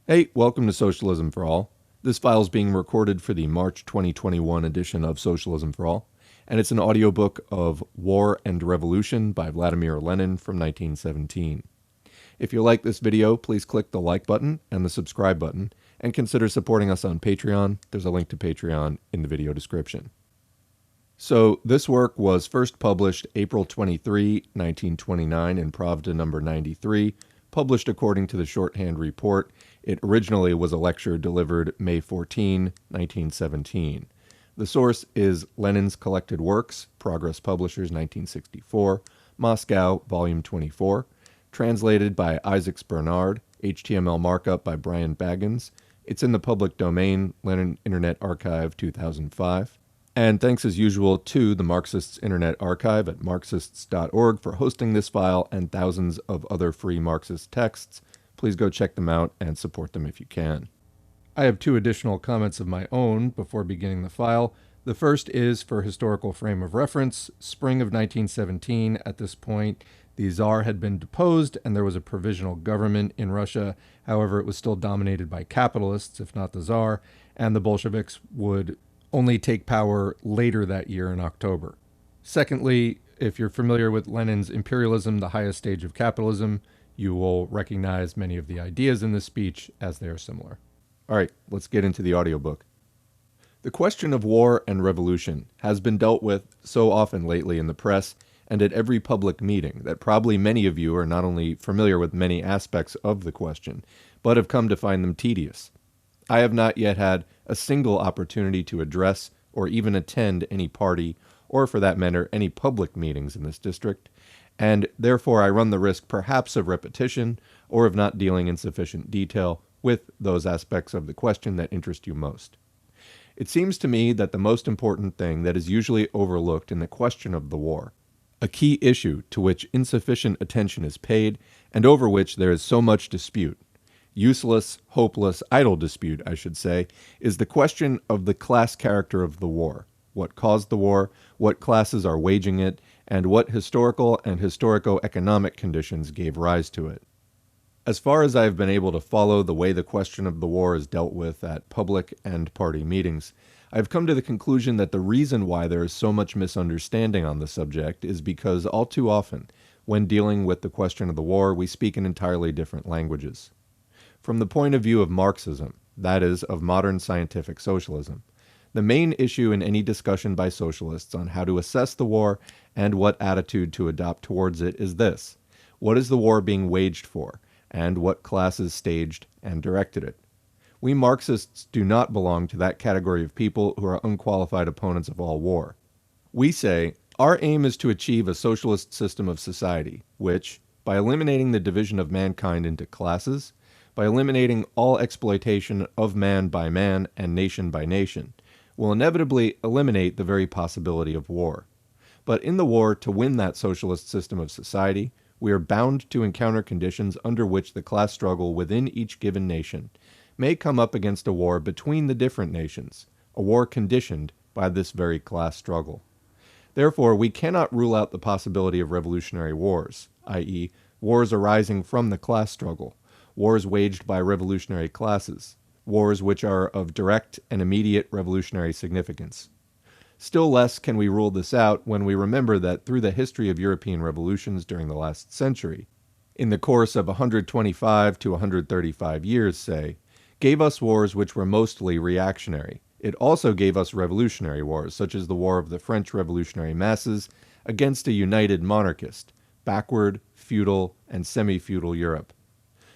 Hey, welcome to Socialism for All. This file is being recorded for the March 2021 edition of Socialism for All, and it's an audiobook of War and Revolution by Vladimir Lenin from 1917. If you like this video, please click the like button and the subscribe button, and consider supporting us on Patreon. There's a link to Patreon in the video description. So, this work was first published April 23, 1929 in Pravda number 93, published according to the shorthand report. It originally was a lecture delivered May 14, 1917. The source is Lenin's Collected Works, Progress Publishers, 1964, Moscow, Volume 24, translated by Isaacs Bernard, HTML markup by Brian Baggins. It's in the public domain, Lenin Internet Archive, 2005. And thanks as usual to the Marxists Internet Archive at marxists.org for hosting this file and thousands of other free Marxist texts. Please go check them out and support them if you can. I have two additional comments of my own before beginning the file. The first is for historical frame of reference. Spring of 1917, at this point, the Tsar had been deposed and there was a provisional government in Russia. However, it was still dominated by capitalists, if not the Tsar, and the Bolsheviks would only take power later that year in October. Secondly, if you're familiar with Lenin's Imperialism, the highest stage of capitalism, you will recognize many of the ideas in this speech as they are similar. All right, let's get into the audiobook. The question of war and revolution has been dealt with so often lately in the press and at every public meeting that probably many of you are not only familiar with many aspects of the question, but have come to find them tedious. I have not yet had a single opportunity to address or even attend any party, or for that matter, any public meetings in this district, and therefore I run the risk perhaps of repetition or of not dealing in sufficient detail with those aspects of the question that interest you most. It seems to me that the most important thing that is usually overlooked in the question of the war, a key issue to which insufficient attention is paid and over which there is so much dispute, useless, hopeless, idle dispute, I should say, is the question of the class character of the war. What caused the war, what classes are waging it, and what historical and historico-economic conditions gave rise to it. As far as I have been able to follow the way the question of the war is dealt with at public and party meetings, I have come to the conclusion that the reason why there is so much misunderstanding on the subject is because all too often, when dealing with the question of the war, we speak in entirely different languages. From the point of view of Marxism, that is, of modern scientific socialism, the main issue in any discussion by socialists on how to assess the war and what attitude to adopt towards it is this: what is the war being waged for, and what classes staged and directed it? We Marxists do not belong to that category of people who are unqualified opponents of all war. We say, our aim is to achieve a socialist system of society, which, by eliminating the division of mankind into classes, by eliminating all exploitation of man by man and nation by nation, will inevitably eliminate the very possibility of war. But in the war, to win that socialist system of society, we are bound to encounter conditions under which the class struggle within each given nation may come up against a war between the different nations, a war conditioned by this very class struggle. Therefore, we cannot rule out the possibility of revolutionary wars, i.e., wars arising from the class struggle, wars waged by revolutionary classes, wars which are of direct and immediate revolutionary significance. Still less can we rule this out when we remember that through the history of European revolutions during the last century, in the course of 125 to 135 years, say, gave us wars which were mostly reactionary. It also gave us revolutionary wars, such as the War of the French revolutionary masses against a united monarchist, backward, feudal, and semi-feudal Europe.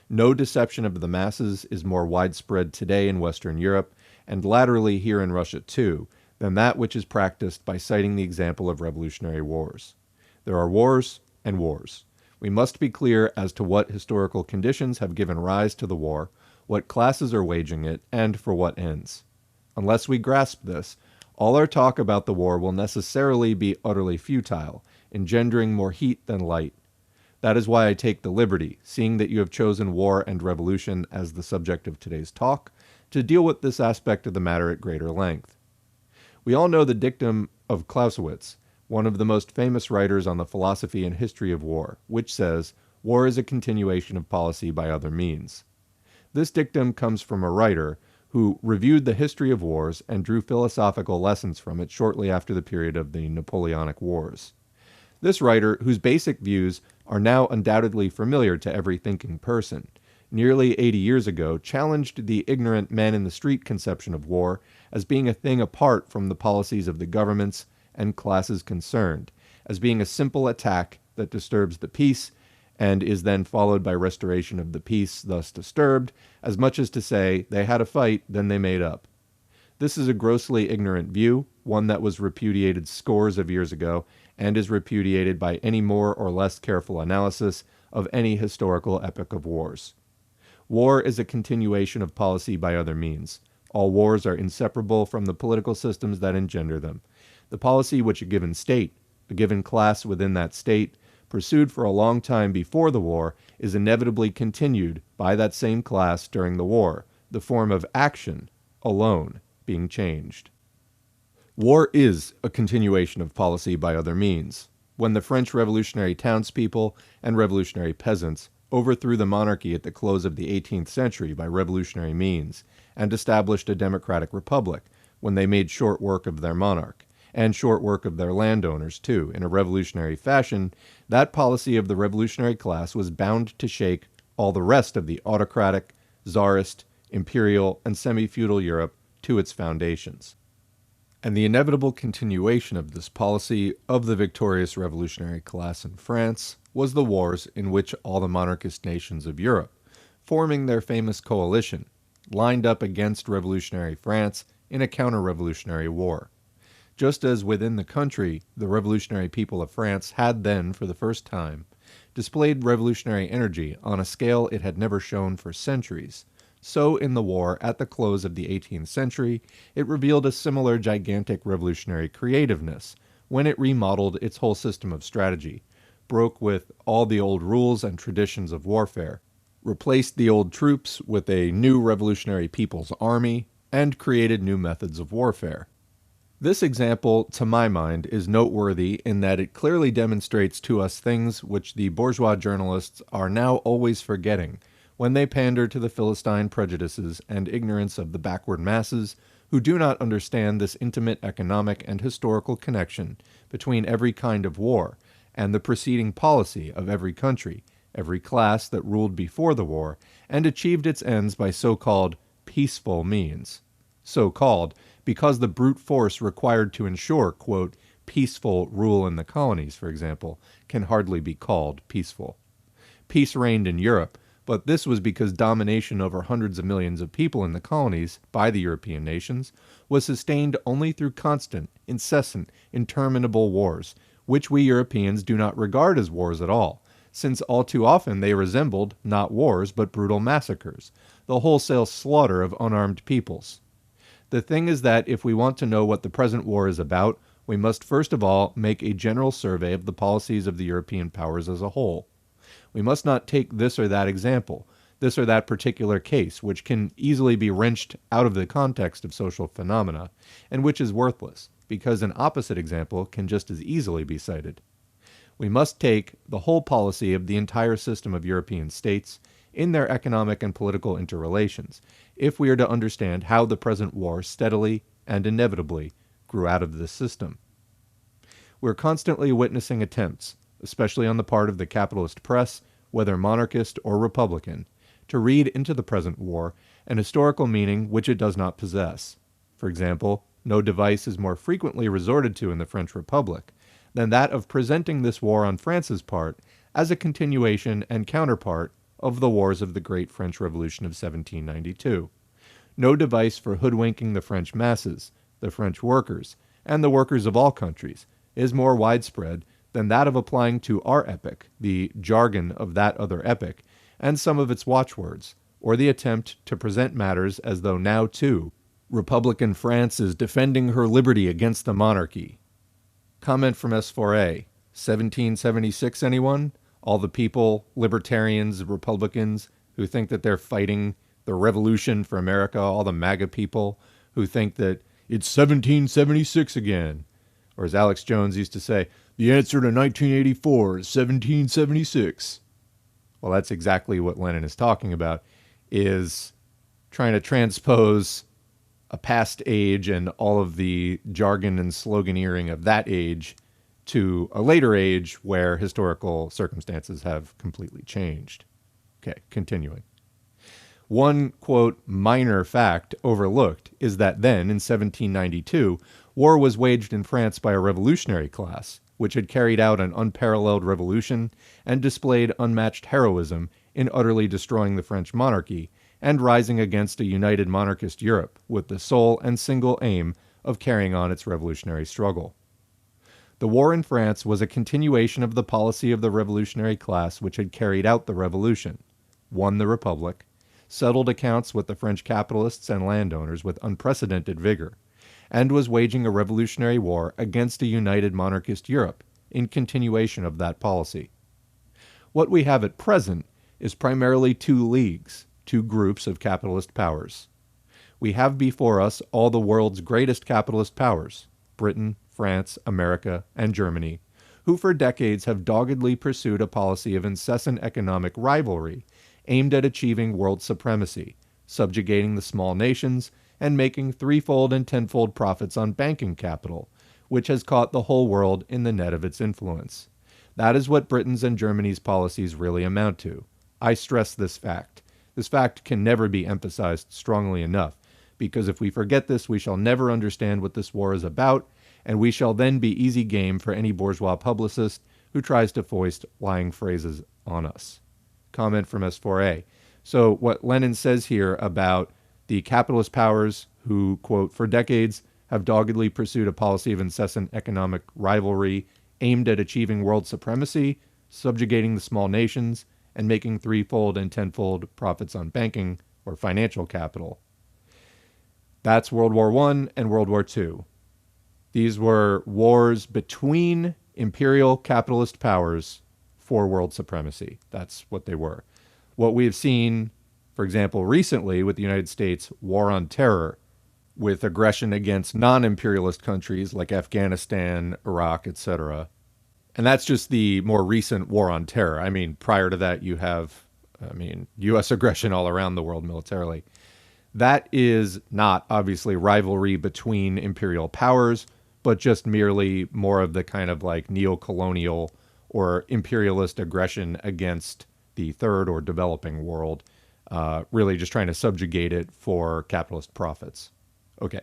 No deception of the masses is more widespread today in Western Europe, and latterly here in Russia too, than that which is practiced by citing the example of revolutionary wars. There are wars and wars. We must be clear as to what historical conditions have given rise to the war, what classes are waging it, and for what ends. Unless we grasp this, all our talk about the war will necessarily be utterly futile, engendering more heat than light. That is why I take the liberty, seeing that you have chosen war and revolution as the subject of today's talk, to deal with this aspect of the matter at greater length. We all know the dictum of Clausewitz, one of the most famous writers on the philosophy and history of war, which says, "War is a continuation of policy by other means." This dictum comes from a writer who reviewed the history of wars and drew philosophical lessons from it shortly after the period of the Napoleonic Wars. This writer, whose basic views are now undoubtedly familiar to every thinking person, nearly 80 years ago challenged the ignorant man-in-the-street conception of war as being a thing apart from the policies of the governments and classes concerned, as being a simple attack that disturbs the peace and is then followed by restoration of the peace thus disturbed, as much as to say they had a fight, then they made up. This is a grossly ignorant view, one that was repudiated scores of years ago, and is repudiated by any more or less careful analysis of any historical epoch of wars. War is a continuation of policy by other means. All wars are inseparable from the political systems that engender them. The policy which a given state, a given class within that state, pursued for a long time before the war is inevitably continued by that same class during the war, the form of action alone being changed. War is a continuation of policy by other means. When the French revolutionary townspeople and revolutionary peasants overthrew the monarchy at the close of the 18th century by revolutionary means and established a democratic republic, when they made short work of their monarch, and short work of their landowners, too, in a revolutionary fashion, that policy of the revolutionary class was bound to shake all the rest of the autocratic, czarist, imperial, and semi-feudal Europe to its foundations. And the inevitable continuation of this policy of the victorious revolutionary class in France was the wars in which all the monarchist nations of Europe, forming their famous coalition, lined up against revolutionary France in a counter-revolutionary war. Just as within the country, the revolutionary people of France had then, for the first time, displayed revolutionary energy on a scale it had never shown for centuries, so in the war at the close of the 18th century, it revealed a similar gigantic revolutionary creativeness when it remodeled its whole system of strategy, broke with all the old rules and traditions of warfare, replaced the old troops with a new revolutionary people's army, and created new methods of warfare. This example, to my mind, is noteworthy in that it clearly demonstrates to us things which the bourgeois journalists are now always forgetting when they pander to the Philistine prejudices and ignorance of the backward masses who do not understand this intimate economic and historical connection between every kind of war and the preceding policy of every country, every class that ruled before the war and achieved its ends by so-called peaceful means. So-called because the brute force required to ensure, quote, peaceful rule in the colonies, for example, can hardly be called peaceful. Peace reigned in Europe, but this was because domination over hundreds of millions of people in the colonies by the European nations was sustained only through constant, incessant, interminable wars, which we Europeans do not regard as wars at all, since all too often they resembled not wars but brutal massacres, the wholesale slaughter of unarmed peoples. The thing is that if we want to know what the present war is about, we must first of all make a general survey of the policies of the European powers as a whole. We must not take this or that example, this or that particular case, which can easily be wrenched out of the context of social phenomena, and which is worthless, because an opposite example can just as easily be cited. We must take the whole policy of the entire system of European states in their economic and political interrelations, if we are to understand how the present war steadily and inevitably grew out of this system. We're constantly witnessing attempts, especially on the part of the capitalist press, whether monarchist or republican, to read into the present war an historical meaning which it does not possess. For example, no device is more frequently resorted to in the French Republic than that of presenting this war on France's part as a continuation and counterpart of the wars of the Great French Revolution of 1792. No device for hoodwinking the French masses, the French workers, and the workers of all countries is more widespread than that of applying to our epoch the jargon of that other epoch and some of its watchwords, or the attempt to present matters as though now, too, Republican France is defending her liberty against the monarchy. Comment from S4A. 1776, anyone? All the people, libertarians, Republicans, who think that they're fighting the revolution for America, all the MAGA people who think that it's 1776 again. Or as Alex Jones used to say, the answer to 1984 is 1776. Well, that's exactly what Lenin is talking about. is trying to transpose a past age and all of the jargon and sloganeering of that age to a later age where historical circumstances have completely changed. Okay, continuing. One, quote, minor fact overlooked is that then, in 1792, war was waged in France by a revolutionary class, which had carried out an unparalleled revolution and displayed unmatched heroism in utterly destroying the French monarchy and rising against a united monarchist Europe with the sole and single aim of carrying on its revolutionary struggle. The war in France was a continuation of the policy of the revolutionary class which had carried out the revolution, won the Republic, settled accounts with the French capitalists and landowners with unprecedented vigor, and was waging a revolutionary war against a united monarchist Europe in continuation of that policy. What we have at present is primarily two leagues, two groups of capitalist powers. We have before us all the world's greatest capitalist powers, Britain, France, America, and Germany, who for decades have doggedly pursued a policy of incessant economic rivalry aimed at achieving world supremacy, subjugating the small nations, and making threefold and tenfold profits on banking capital, which has caught the whole world in the net of its influence. That is what Britain's and Germany's policies really amount to. I stress this fact. This fact can never be emphasized strongly enough, because if we forget this, we shall never understand what this war is about, and we shall then be easy game for any bourgeois publicist who tries to foist lying phrases on us. Comment from S4A. So what Lenin says here about the capitalist powers who, quote, for decades have doggedly pursued a policy of incessant economic rivalry aimed at achieving world supremacy, subjugating the small nations, and making threefold and tenfold profits on banking or financial capital. That's World War I and World War II. These were wars between imperial capitalist powers for world supremacy. That's what they were. What we have seen, for example, recently with the United States war on terror, with aggression against non-imperialist countries like Afghanistan, Iraq, etc. And that's just the more recent war on terror. I mean, prior to that, you have, U.S. aggression all around the world militarily. That is not, obviously, rivalry between imperial powers, but just merely more of the kind of like neo-colonial or imperialist aggression against the third or developing world, really just trying to subjugate it for capitalist profits. Okay,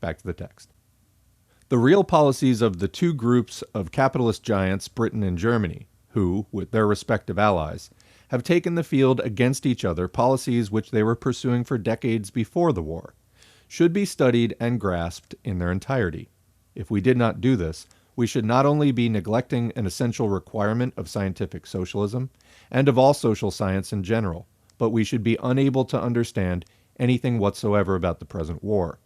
back to the text. The real policies of the two groups of capitalist giants, Britain and Germany, who, with their respective allies, have taken the field against each other, policies which they were pursuing for decades before the war, should be studied and grasped in their entirety. If we did not do this, we should not only be neglecting an essential requirement of scientific socialism and of all social science in general, but we should be unable to understand anything whatsoever about the present war.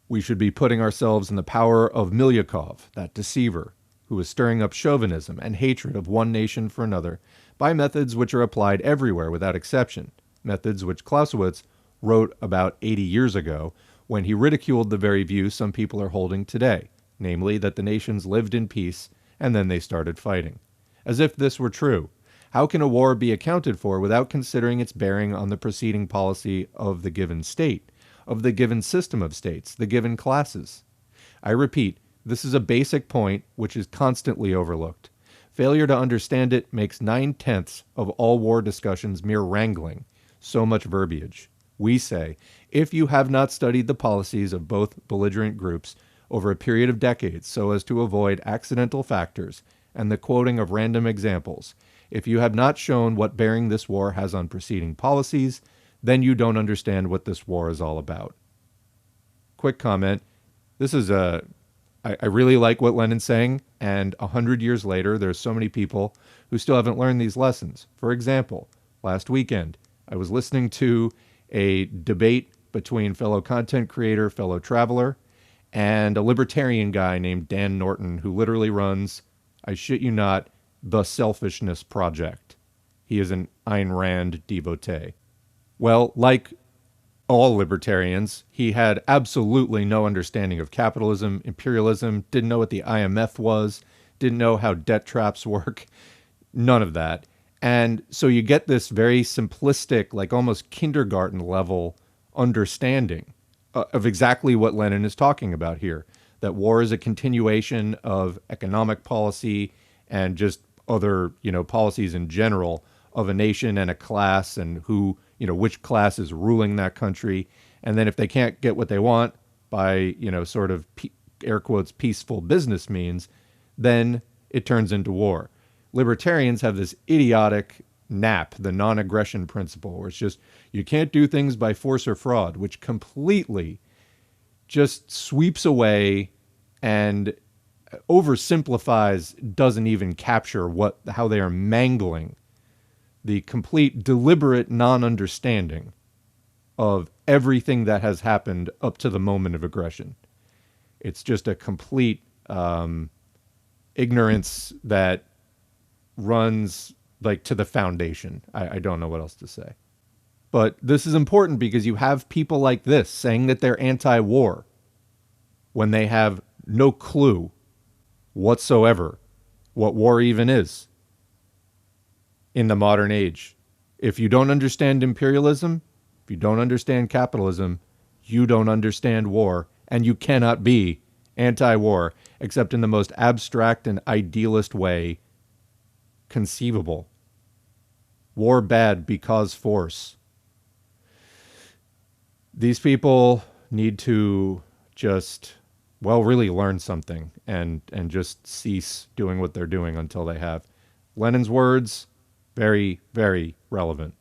We should be putting ourselves in the power of Milyukov, that deceiver, who is stirring up chauvinism and hatred of one nation for another by methods which are applied everywhere without exception, methods which Clausewitz wrote about 80 years ago when he ridiculed the very view some people are holding today, namely that the nations lived in peace and then they started fighting. As if this were true, how can a war be accounted for without considering its bearing on the preceding policy of the given state, of the given system of states, the given classes? I repeat, this is a basic point which is constantly overlooked. Failure to understand it makes 9/10 of all war discussions mere wrangling, so much verbiage. We say, if you have not studied the policies of both belligerent groups over a period of decades so as to avoid accidental factors and the quoting of random examples, if you have not shown what bearing this war has on preceding policies, then you don't understand what this war is all about. Quick comment. This is I really like what Lenin's saying, and 100 years later, there's so many people who still haven't learned these lessons. For example, last weekend, I was listening to a debate between fellow content creator, fellow traveler, and a libertarian guy named Dan Norton, who literally runs, I shit you not, the Selfishness Project. He is an Ayn Rand devotee. Well, like all libertarians, he had absolutely no understanding of capitalism, imperialism, didn't know what the IMF was, didn't know how debt traps work, none of that. And so you get this very simplistic, like almost kindergarten level understanding of exactly what Lenin is talking about here, that war is a continuation of economic policy and just other, policies in general of a nation and a class, and who, which class is ruling that country. And then if they can't get what they want by, sort of air quotes peaceful business means, then it turns into war. Libertarians have this idiotic NAP, the non-aggression principle, where it's just you can't do things by force or fraud, which completely just sweeps away and oversimplifies, doesn't even capture how they are mangling the complete deliberate non-understanding of everything that has happened up to the moment of aggression. It's just a complete ignorance that runs like to the foundation. I don't know what else to say. But this is important because you have people like this saying that they're anti-war when they have no clue whatsoever what war even is in the modern age. If you don't understand imperialism, if you don't understand capitalism, you don't understand war, and you cannot be anti-war except in the most abstract and idealist way conceivable. War bad because force. These people need to just, really learn something and just cease doing what they're doing until they have. Lenin's words, very, very relevant.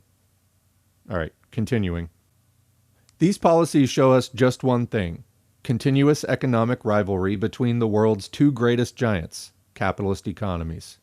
All right, continuing. These policies show us just one thing: continuous economic rivalry between the world's two greatest giants, capitalist economies.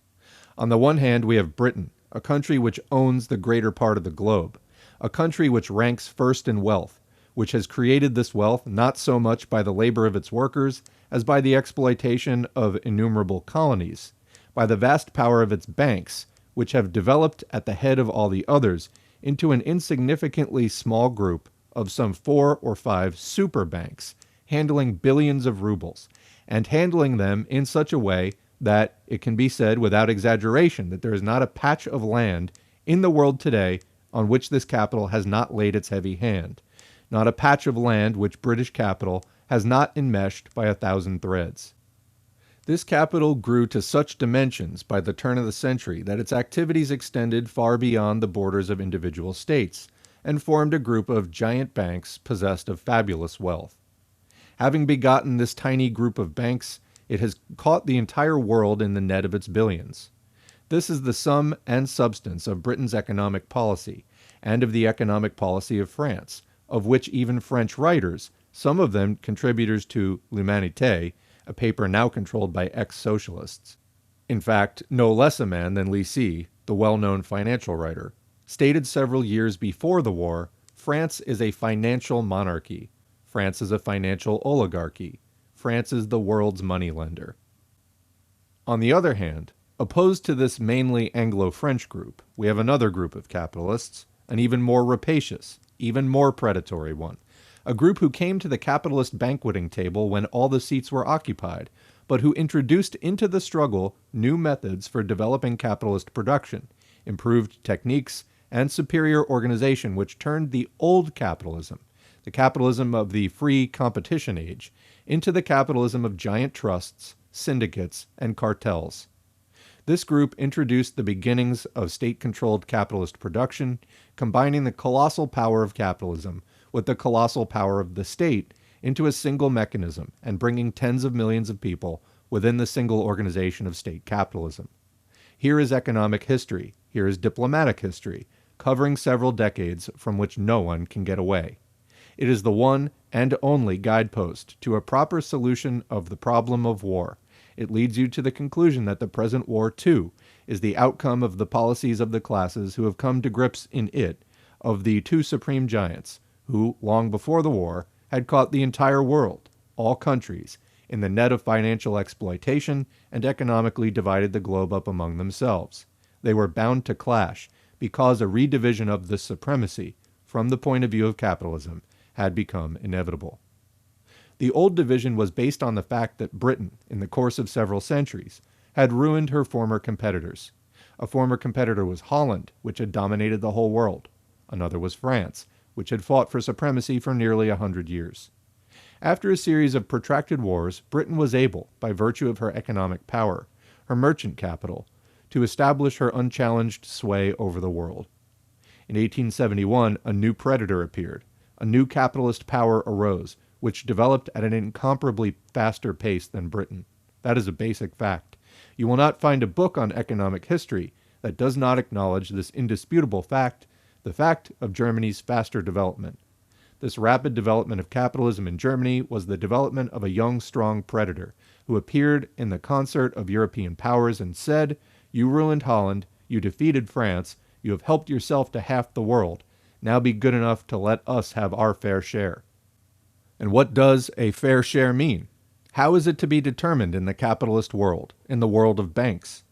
On the one hand, we have Britain, a country which owns the greater part of the globe, a country which ranks first in wealth, which has created this wealth not so much by the labor of its workers as by the exploitation of innumerable colonies, by the vast power of its banks, which have developed at the head of all the others into an insignificantly small group of some 4 or 5 super banks, handling billions of rubles, and handling them in such a way that it can be said without exaggeration that there is not a patch of land in the world today on which this capital has not laid its heavy hand, not a patch of land which British capital has not enmeshed by 1,000 threads. This capital grew to such dimensions by the turn of the century that its activities extended far beyond the borders of individual states, and formed a group of giant banks possessed of fabulous wealth. Having begotten this tiny group of banks, it has caught the entire world in the net of its billions. This is the sum and substance of Britain's economic policy, and of the economic policy of France, of which even French writers, some of them contributors to L'Humanité, a paper now controlled by ex-socialists, in fact, no less a man than Lenin, the well-known financial writer, stated several years before the war, France is a financial monarchy. France is a financial oligarchy. France is the world's moneylender. On the other hand, opposed to this mainly Anglo-French group, we have another group of capitalists, an even more rapacious, even more predatory one, a group who came to the capitalist banqueting table when all the seats were occupied, but who introduced into the struggle new methods for developing capitalist production, improved techniques, and superior organization which turned the old capitalism, the capitalism of the free competition age, into the capitalism of giant trusts, syndicates, and cartels. This group introduced the beginnings of state-controlled capitalist production, combining the colossal power of capitalism with the colossal power of the state into a single mechanism and bringing tens of millions of people within the single organization of state capitalism. Here is economic history, here is diplomatic history, covering several decades from which no one can get away. It is the one and only guidepost to a proper solution of the problem of war. It leads you to the conclusion that the present war, too, is the outcome of the policies of the classes who have come to grips in it, of the two supreme giants, who, long before the war, had caught the entire world, all countries, in the net of financial exploitation and economically divided the globe up among themselves. They were bound to clash, because a redivision of this supremacy, from the point of view of capitalism, had become inevitable. The old division was based on the fact that Britain, in the course of several centuries, had ruined her former competitors. A former competitor was Holland, which had dominated the whole world. Another was France, which had fought for supremacy for nearly 100 years. After a series of protracted wars, Britain was able, by virtue of her economic power, her merchant capital, to establish her unchallenged sway over the world. In 1871, a new predator appeared. A new capitalist power arose, which developed at an incomparably faster pace than Britain. That is a basic fact. You will not find a book on economic history that does not acknowledge this indisputable fact, the fact of Germany's faster development. This rapid development of capitalism in Germany was the development of a young, strong predator who appeared in the concert of European powers and said, "You ruined Holland, you defeated France, you have helped yourself to half the world. Now be good enough to let us have our fair share." And what does a fair share mean? How is it to be determined in the capitalist world, in the world of banks?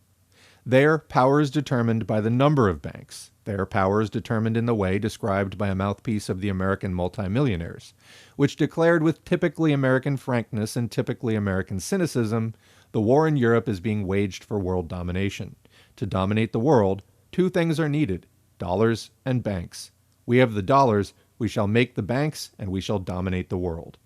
There, power is determined by the number of banks. There, power is determined in the way described by a mouthpiece of the American multimillionaires, which declared with typically American frankness and typically American cynicism, the war in Europe is being waged for world domination. To dominate the world, two things are needed: dollars and banks. We have the dollars, we shall make the banks, and we shall dominate the world.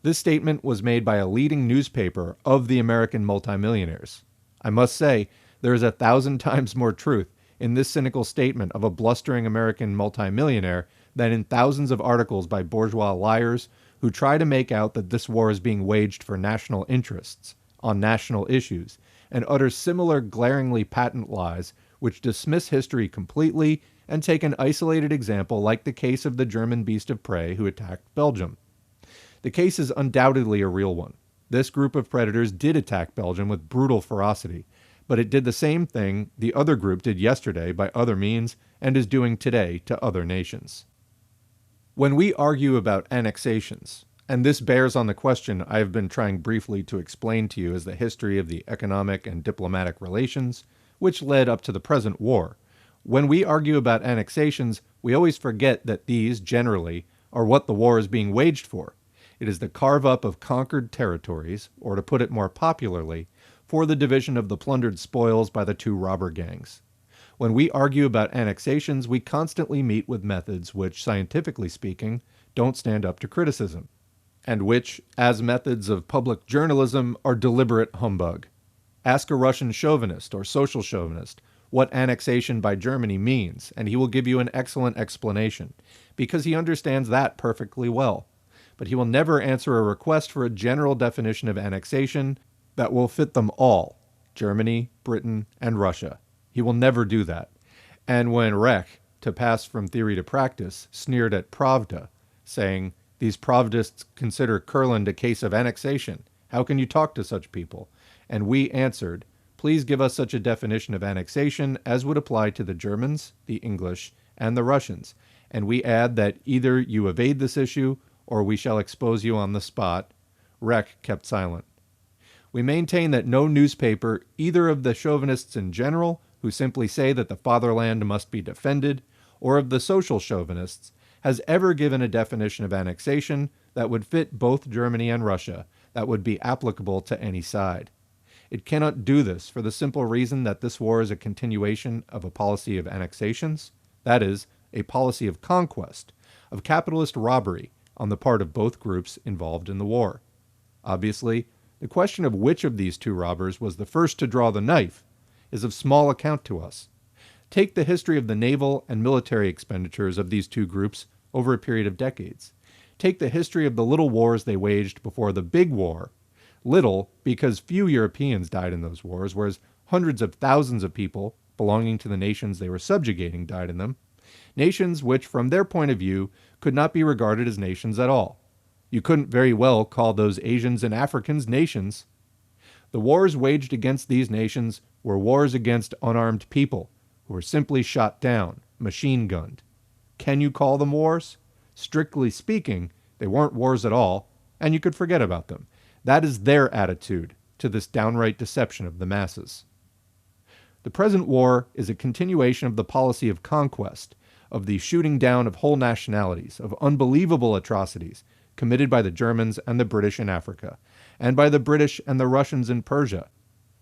This statement was made by a leading newspaper of the American multimillionaires. I must say, there is 1,000 times more truth in this cynical statement of a blustering American multimillionaire than in thousands of articles by bourgeois liars who try to make out that this war is being waged for national interests, on national issues, and utter similar glaringly patent lies which dismiss history completely and take an isolated example like the case of the German beast of prey who attacked Belgium. The case is undoubtedly a real one. This group of predators did attack Belgium with brutal ferocity, but it did the same thing the other group did yesterday by other means and is doing today to other nations. When we argue about annexations, and this bears on the question I have been trying briefly to explain to you as the history of the economic and diplomatic relations which led up to the present war, when we argue about annexations, we always forget that these, generally, are what the war is being waged for. It is the carve-up of conquered territories, or to put it more popularly, for the division of the plundered spoils by the two robber gangs. When we argue about annexations, we constantly meet with methods which, scientifically speaking, don't stand up to criticism, and which, as methods of public journalism, are deliberate humbug. Ask a Russian chauvinist or social chauvinist what annexation by Germany means, and he will give you an excellent explanation, because he understands that perfectly well. But he will never answer a request for a general definition of annexation that will fit them all, Germany, Britain, and Russia. He will never do that. And when Reich, to pass from theory to practice, sneered at Pravda, saying, "These Pravdists consider Kurland a case of annexation. How can you talk to such people?" And we answered, "Please give us such a definition of annexation as would apply to the Germans, the English, and the Russians, and we add that either you evade this issue or we shall expose you on the spot." Reich kept silent. We maintain that no newspaper, either of the chauvinists in general, who simply say that the fatherland must be defended, or of the social chauvinists, has ever given a definition of annexation that would fit both Germany and Russia, that would be applicable to any side. It cannot do this for the simple reason that this war is a continuation of a policy of annexations, that is, a policy of conquest, of capitalist robbery on the part of both groups involved in the war. Obviously, the question of which of these two robbers was the first to draw the knife is of small account to us. Take the history of the naval and military expenditures of these two groups over a period of decades. Take the history of the little wars they waged before the big war. Little, because few Europeans died in those wars, whereas hundreds of thousands of people belonging to the nations they were subjugating died in them. Nations which, from their point of view, could not be regarded as nations at all. You couldn't very well call those Asians and Africans nations. The wars waged against these nations were wars against unarmed people who were simply shot down, machine-gunned. Can you call them wars? Strictly speaking, they weren't wars at all, and you could forget about them. That is their attitude to this downright deception of the masses. The present war is a continuation of the policy of conquest, of the shooting down of whole nationalities, of unbelievable atrocities committed by the Germans and the British in Africa, and by the British and the Russians in Persia.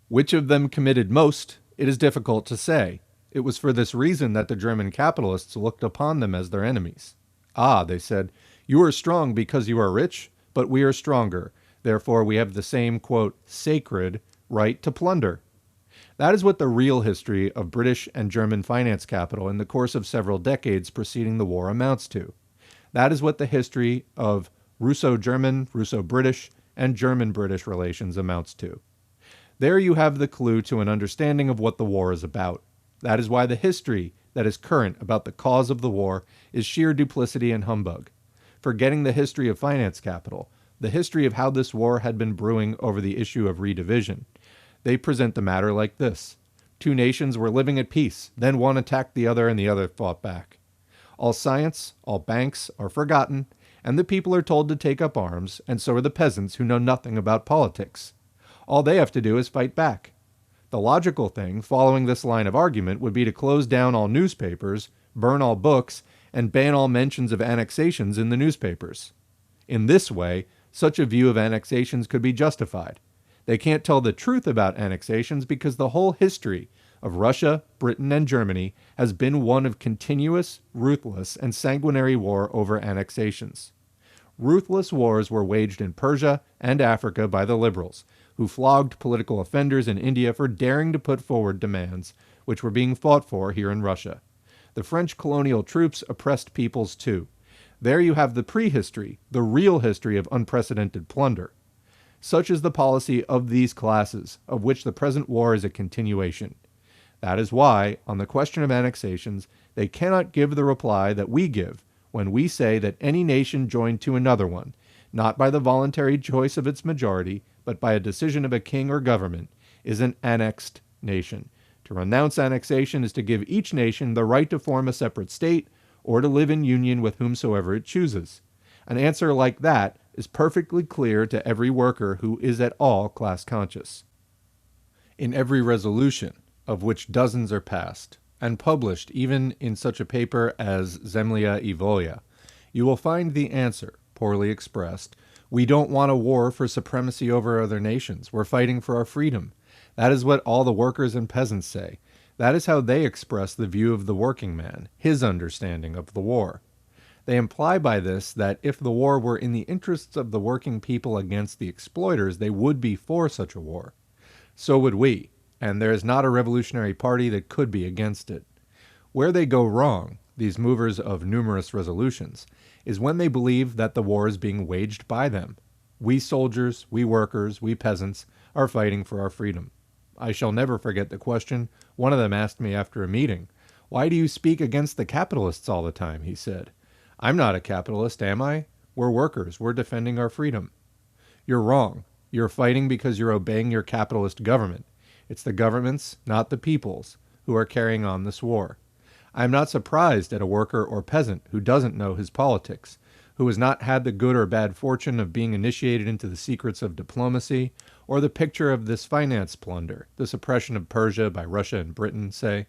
Which of them committed most It is difficult to say. It was for this reason that the German capitalists looked upon them as their enemies. Ah, they said, you are strong because you are rich, but we are stronger. Therefore, we have the same, quote, sacred right to plunder. That is what the real history of British and German finance capital in the course of several decades preceding the war amounts to. That is what the history of Russo-German, Russo-British, and German-British relations amounts to. There you have the clue to an understanding of what the war is about. That is why the history that is current about the cause of the war is sheer duplicity and humbug. Forgetting the history of finance capital, the history of how this war had been brewing over the issue of redivision, they present the matter like this. Two nations were living at peace, then one attacked the other and the other fought back. All science, all banks are forgotten, and the people are told to take up arms, and so are the peasants who know nothing about politics. All they have to do is fight back. The logical thing, following this line of argument, would be to close down all newspapers, burn all books, and ban all mentions of annexations in the newspapers. In this way, such a view of annexations could be justified. They can't tell the truth about annexations because the whole history of Russia, Britain, and Germany has been one of continuous, ruthless, and sanguinary war over annexations. Ruthless wars were waged in Persia and Africa by the liberals, who flogged political offenders in India for daring to put forward demands which were being fought for here in Russia. The French colonial troops oppressed peoples too. There you have the prehistory, the real history of unprecedented plunder. Such is the policy of these classes, of which the present war is a continuation. That is why, on the question of annexations, they cannot give the reply that we give when we say that any nation joined to another one, not by the voluntary choice of its majority, but by a decision of a king or government, is an annexed nation. To renounce annexation is to give each nation the right to form a separate state or to live in union with whomsoever it chooses. An answer like that is perfectly clear to every worker who is at all class conscious. In every resolution, of which dozens are passed, and published even in such a paper as Zemlya i Volya, you will find the answer, poorly expressed, we don't want a war for supremacy over other nations. We're fighting for our freedom. That is what all the workers and peasants say. That is how they express the view of the working man, his understanding of the war. They imply by this that if the war were in the interests of the working people against the exploiters, they would be for such a war. So would we, and there is not a revolutionary party that could be against it. Where they go wrong, these movers of numerous resolutions, is when they believe that the war is being waged by them. We soldiers, we workers, we peasants are fighting for our freedom. I shall never forget the question one of them asked me after a meeting. Why do you speak against the capitalists all the time? He said. I'm not a capitalist, am I? We're workers. We're defending our freedom. You're wrong. You're fighting because you're obeying your capitalist government. It's the governments, not the peoples, who are carrying on this war. I am not surprised at a worker or peasant who doesn't know his politics, who has not had the good or bad fortune of being initiated into the secrets of diplomacy, or the picture of this finance plunder, the suppression of Persia by Russia and Britain, say.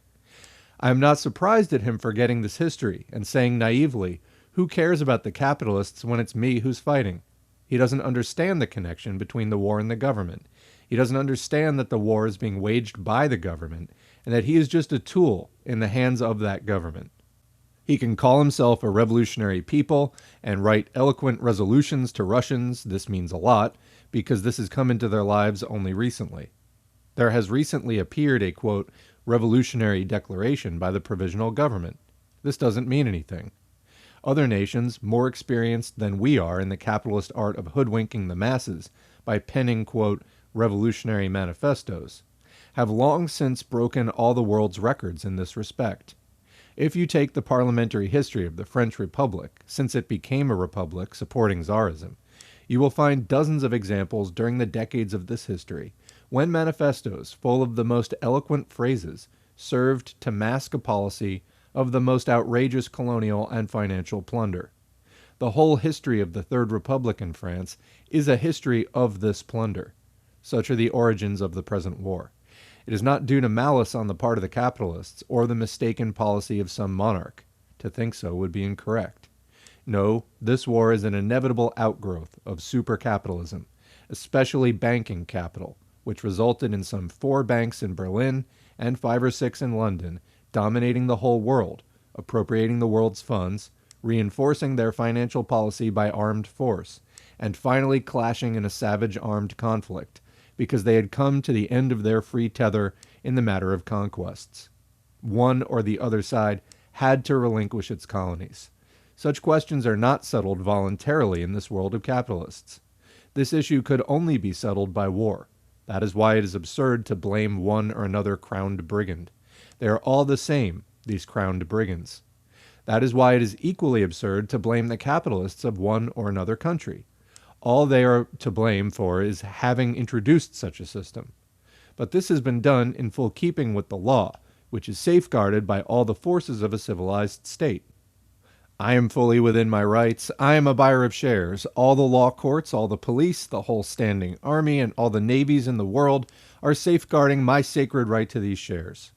I am not surprised at him forgetting this history and saying naively, who cares about the capitalists when it's me who's fighting? He doesn't understand the connection between the war and the government. He doesn't understand that the war is being waged by the government and that he is just a tool in the hands of that government. He can call himself a revolutionary people and write eloquent resolutions to Russians. This means a lot because this has come into their lives only recently. There has recently appeared a, quote, revolutionary declaration by the provisional government. This doesn't mean anything. Other nations, more experienced than we are in the capitalist art of hoodwinking the masses by penning, quote, revolutionary manifestos, have long since broken all the world's records in this respect. If you take the parliamentary history of the French Republic, since it became a republic supporting Tsarism, you will find dozens of examples during the decades of this history when manifestos full of the most eloquent phrases served to mask a policy of the most outrageous colonial and financial plunder. The whole history of the Third Republic in France is a history of this plunder. Such are the origins of the present war. It is not due to malice on the part of the capitalists or the mistaken policy of some monarch. To think so would be incorrect. No, this war is an inevitable outgrowth of supercapitalism, especially banking capital, which resulted in some 4 banks in Berlin and 5 or 6 in London, dominating the whole world, appropriating the world's funds, reinforcing their financial policy by armed force, and finally clashing in a savage armed conflict, because they had come to the end of their free tether in the matter of conquests. One or the other side had to relinquish its colonies. Such questions are not settled voluntarily in this world of capitalists. This issue could only be settled by war. That is why it is absurd to blame one or another crowned brigand. They are all the same, these crowned brigands. That is why it is equally absurd to blame the capitalists of one or another country. All they are to blame for is having introduced such a system. But this has been done in full keeping with the law, which is safeguarded by all the forces of a civilized state. I am fully within my rights. I am a buyer of shares. All the law courts, all the police, the whole standing army, and all the navies in the world are safeguarding my sacred right to these shares.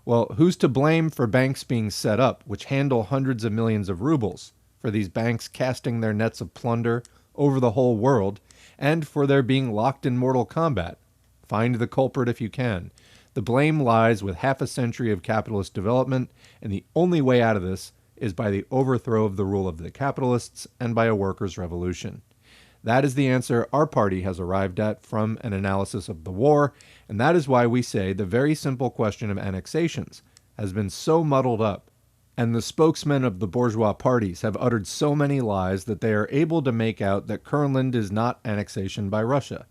Well, who's to blame for banks being set up, which handle hundreds of millions of rubles, for these banks casting their nets of plunder over the whole world, and for their being locked in mortal combat? Find the culprit if you can. The blame lies with half a century of capitalist development, and the only way out of this is by the overthrow of the rule of the capitalists and by a workers' revolution. That is the answer our party has arrived at from an analysis of the war, and that is why we say the very simple question of annexations has been so muddled up, and the spokesmen of the bourgeois parties have uttered so many lies that they are able to make out that Kurland is not annexation by Russia.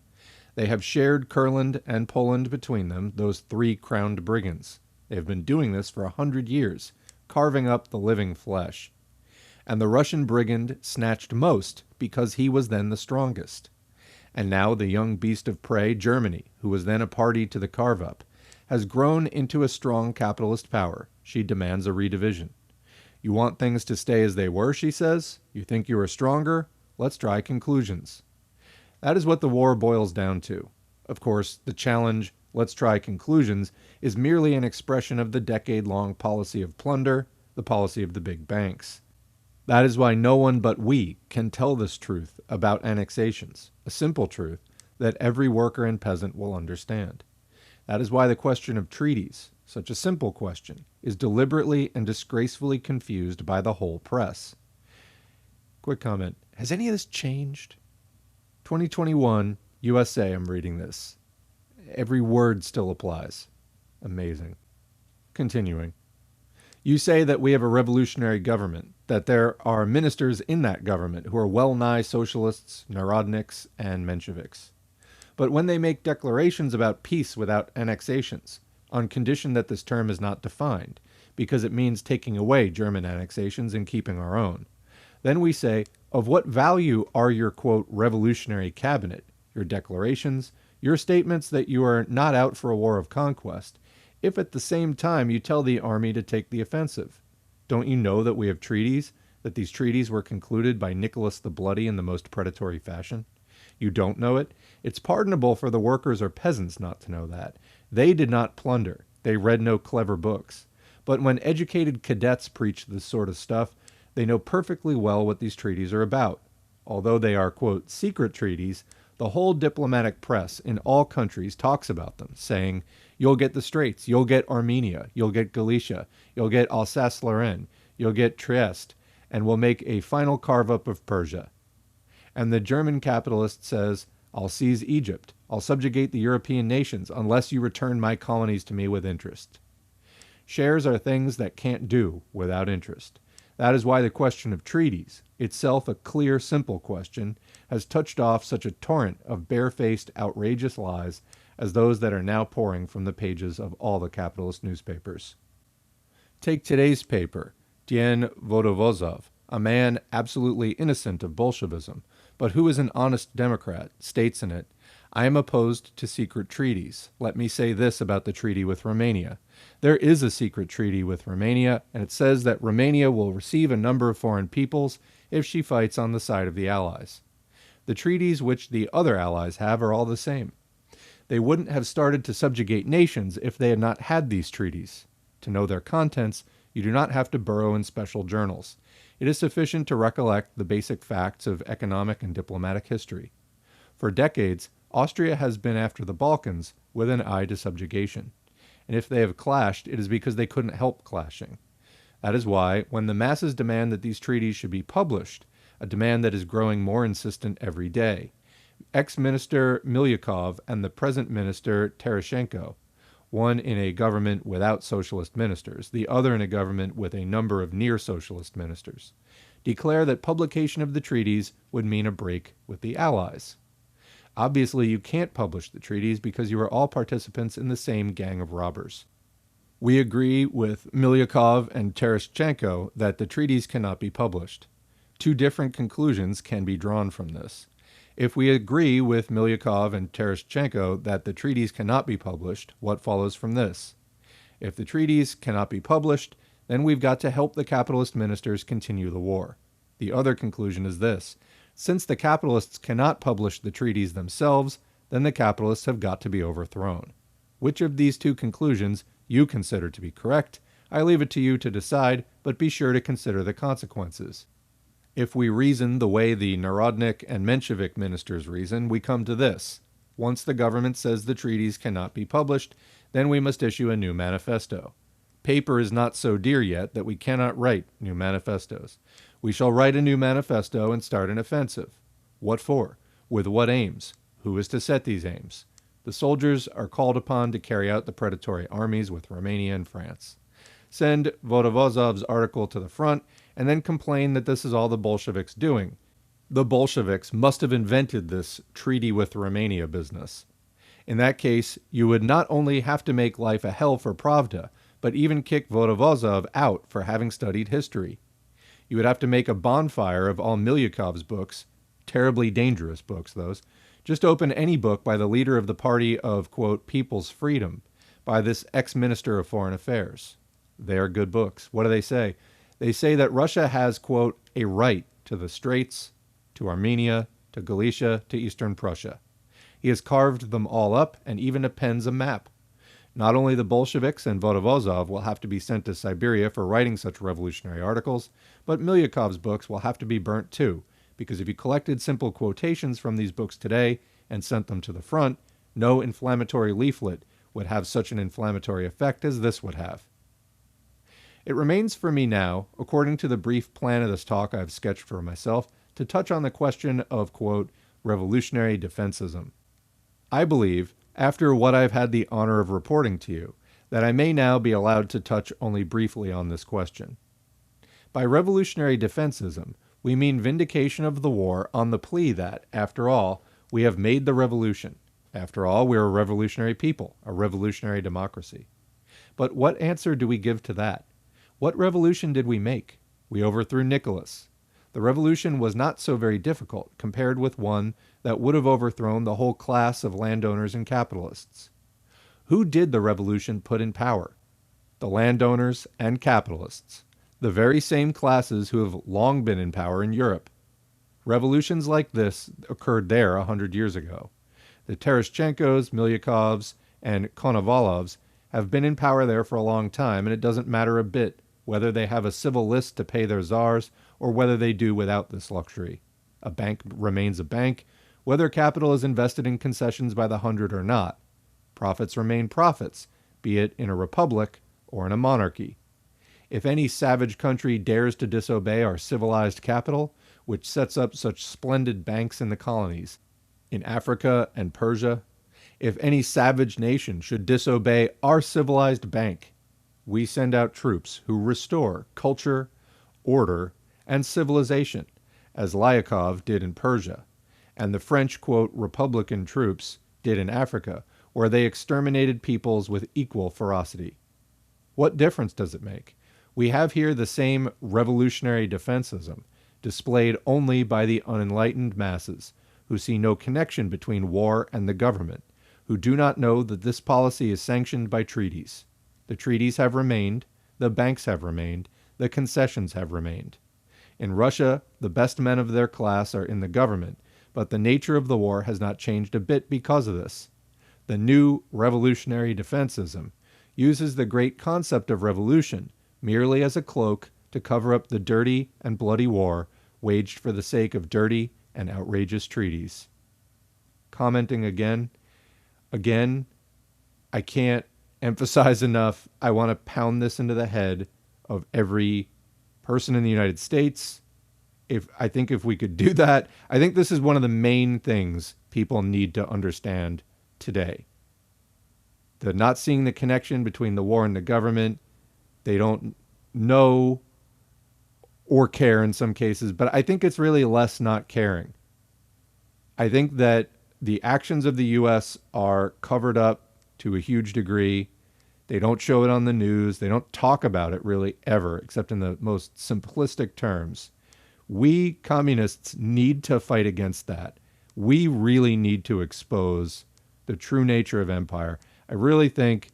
They have shared Kurland and Poland between them, those 3 crowned brigands. They have been doing this for 100 years, carving up the living flesh. And the Russian brigand snatched most because he was then the strongest. And now the young beast of prey, Germany, who was then a party to the carve-up, has grown into a strong capitalist power. She demands a redivision. You want things to stay as they were, she says? You think you are stronger? Let's try conclusions. That is what the war boils down to. Of course, the challenge, let's try conclusions, is merely an expression of the decade-long policy of plunder, the policy of the big banks. That is why no one but we can tell this truth about annexations, a simple truth that every worker and peasant will understand. That is why the question of treaties, such a simple question, is deliberately and disgracefully confused by the whole press. Quick comment. Has any of this changed? 2021, USA, I'm reading this. Every word still applies. Amazing. Continuing. You say that we have a revolutionary government, that there are ministers in that government who are well-nigh socialists, narodniks, and Mensheviks. But when they make declarations about peace without annexations, on condition that this term is not defined, because it means taking away German annexations and keeping our own, then we say, of what value are your, quote, revolutionary cabinet, your declarations, your statements that you are not out for a war of conquest, if at the same time you tell the army to take the offensive? Don't you know that we have treaties, that these treaties were concluded by Nicholas the Bloody in the most predatory fashion? You don't know it? It's pardonable for the workers or peasants not to know that. They did not plunder. They read no clever books. But when educated cadets preach this sort of stuff, they know perfectly well what these treaties are about. Although they are, quote, secret treaties, the whole diplomatic press in all countries talks about them, saying, you'll get the Straits, you'll get Armenia, you'll get Galicia, you'll get Alsace-Lorraine, you'll get Trieste, and we'll make a final carve-up of Persia. And the German capitalist says, I'll seize Egypt, I'll subjugate the European nations unless you return my colonies to me with interest. Shares are things that can't do without interest. That is why the question of treaties, itself a clear, simple question, has touched off such a torrent of barefaced, outrageous lies as those that are now pouring from the pages of all the capitalist newspapers. Take today's paper, Dien Vodovozov, a man absolutely innocent of Bolshevism, but who is an honest Democrat, states in it, I am opposed to secret treaties. Let me say this about the treaty with Romania. There is a secret treaty with Romania, and it says that Romania will receive a number of foreign peoples if she fights on the side of the Allies. The treaties which the other Allies have are all the same. They wouldn't have started to subjugate nations if they had not had these treaties. To know their contents, you do not have to burrow in special journals. It is sufficient to recollect the basic facts of economic and diplomatic history. For decades, Austria has been after the Balkans with an eye to subjugation. and if they have clashed, it is because they couldn't help clashing. That is why, when the masses demand that these treaties should be published, a demand that is growing more insistent every day, ex-minister Milyukov and the present minister Tereshchenko, one in a government without socialist ministers, the other in a government with a number of near-socialist ministers, declare that publication of the treaties would mean a break with the Allies. Obviously, you can't publish the treaties because you are all participants in the same gang of robbers. We agree with Milyukov and Tereshchenko that the treaties cannot be published. Two different conclusions can be drawn from this. If we agree with Milyukov and Tereshchenko that the treaties cannot be published, what follows from this? If the treaties cannot be published, then we've got to help the capitalist ministers continue the war. The other conclusion is this. Since the capitalists cannot publish the treaties themselves, then the capitalists have got to be overthrown. Which of these two conclusions you consider to be correct, I leave it to you to decide, but be sure to consider the consequences. If we reason the way the Narodnik and Menshevik ministers reason, we come to this. Once the government says the treaties cannot be published, then we must issue a new manifesto. Paper is not so dear yet that we cannot write new manifestos. We shall write a new manifesto and start an offensive. What for? With what aims? Who is to set these aims? The soldiers are called upon to carry out the predatory armies with Romania and France. Send Vodovozov's article to the front, and then complain that this is all the Bolsheviks doing. The Bolsheviks must have invented this treaty with Romania business. In that case, you would not only have to make life a hell for Pravda, but even kick Vodovozov out for having studied history. You would have to make a bonfire of all Milyukov's books, terribly dangerous books, those. Just open any book by the leader of the party of, quote, People's Freedom, by this ex-minister of Foreign Affairs. They are good books. What do they say? They say that Russia has, quote, a right to the Straits, to Armenia, to Galicia, to Eastern Prussia. He has carved them all up and even appends a map. Not only the Bolsheviks and Vodovozov will have to be sent to Siberia for writing such revolutionary articles, but Milyukov's books will have to be burnt too, because if you collected simple quotations from these books today and sent them to the front, no inflammatory leaflet would have such an inflammatory effect as this would have. It remains for me now, according to the brief plan of this talk I have sketched for myself, to touch on the question of, quote, revolutionary defensism. I believe, after what I've had the honor of reporting to you, that I may now be allowed to touch only briefly on this question. By revolutionary defensism, we mean vindication of the war on the plea that, after all, we have made the revolution. After all, we are a revolutionary people, a revolutionary democracy. But what answer do we give to that? What revolution did we make? We overthrew Nicholas. The revolution was not so very difficult compared with one that would have overthrown the whole class of landowners and capitalists. Who did the revolution put in power? The landowners and capitalists, the very same classes who have long been in power in Europe. Revolutions like this occurred there 100 years ago. The Tereshchenkos, Milyukovs, and Konovalovs have been in power there for a long time, and it doesn't matter a bit whether they have a civil list to pay their czars or whether they do without this luxury. A bank remains a bank, whether capital is invested in concessions by the hundred or not. Profits remain profits, be it in a republic or in a monarchy. If any savage country dares to disobey our civilized capital, which sets up such splendid banks in the colonies, in Africa and Persia, if any savage nation should disobey our civilized bank, we send out troops who restore culture, order, and civilization, as Lyakov did in Persia, and the French, quote, Republican troops did in Africa, where they exterminated peoples with equal ferocity. What difference does it make? We have here the same revolutionary defensism, displayed only by the unenlightened masses, who see no connection between war and the government, who do not know that this policy is sanctioned by treaties. The treaties have remained, the banks have remained, the concessions have remained. In Russia, the best men of their class are in the government, but the nature of the war has not changed a bit because of this. The new revolutionary defensism uses the great concept of revolution merely as a cloak to cover up the dirty and bloody war waged for the sake of dirty and outrageous treaties. Commenting again, I can't emphasize enough. I want to pound this into the head of every person in the United States. If we could do that, I think this is one of the main things people need to understand today. They're not seeing the connection between the war and the government. They don't know or care in some cases, but I think it's really less not caring. I think that the actions of the U.S. are covered up to a huge degree. They don't show it on the news. They don't talk about it really ever, except in the most simplistic terms. We communists need to fight against that. We really need to expose the true nature of empire. I really think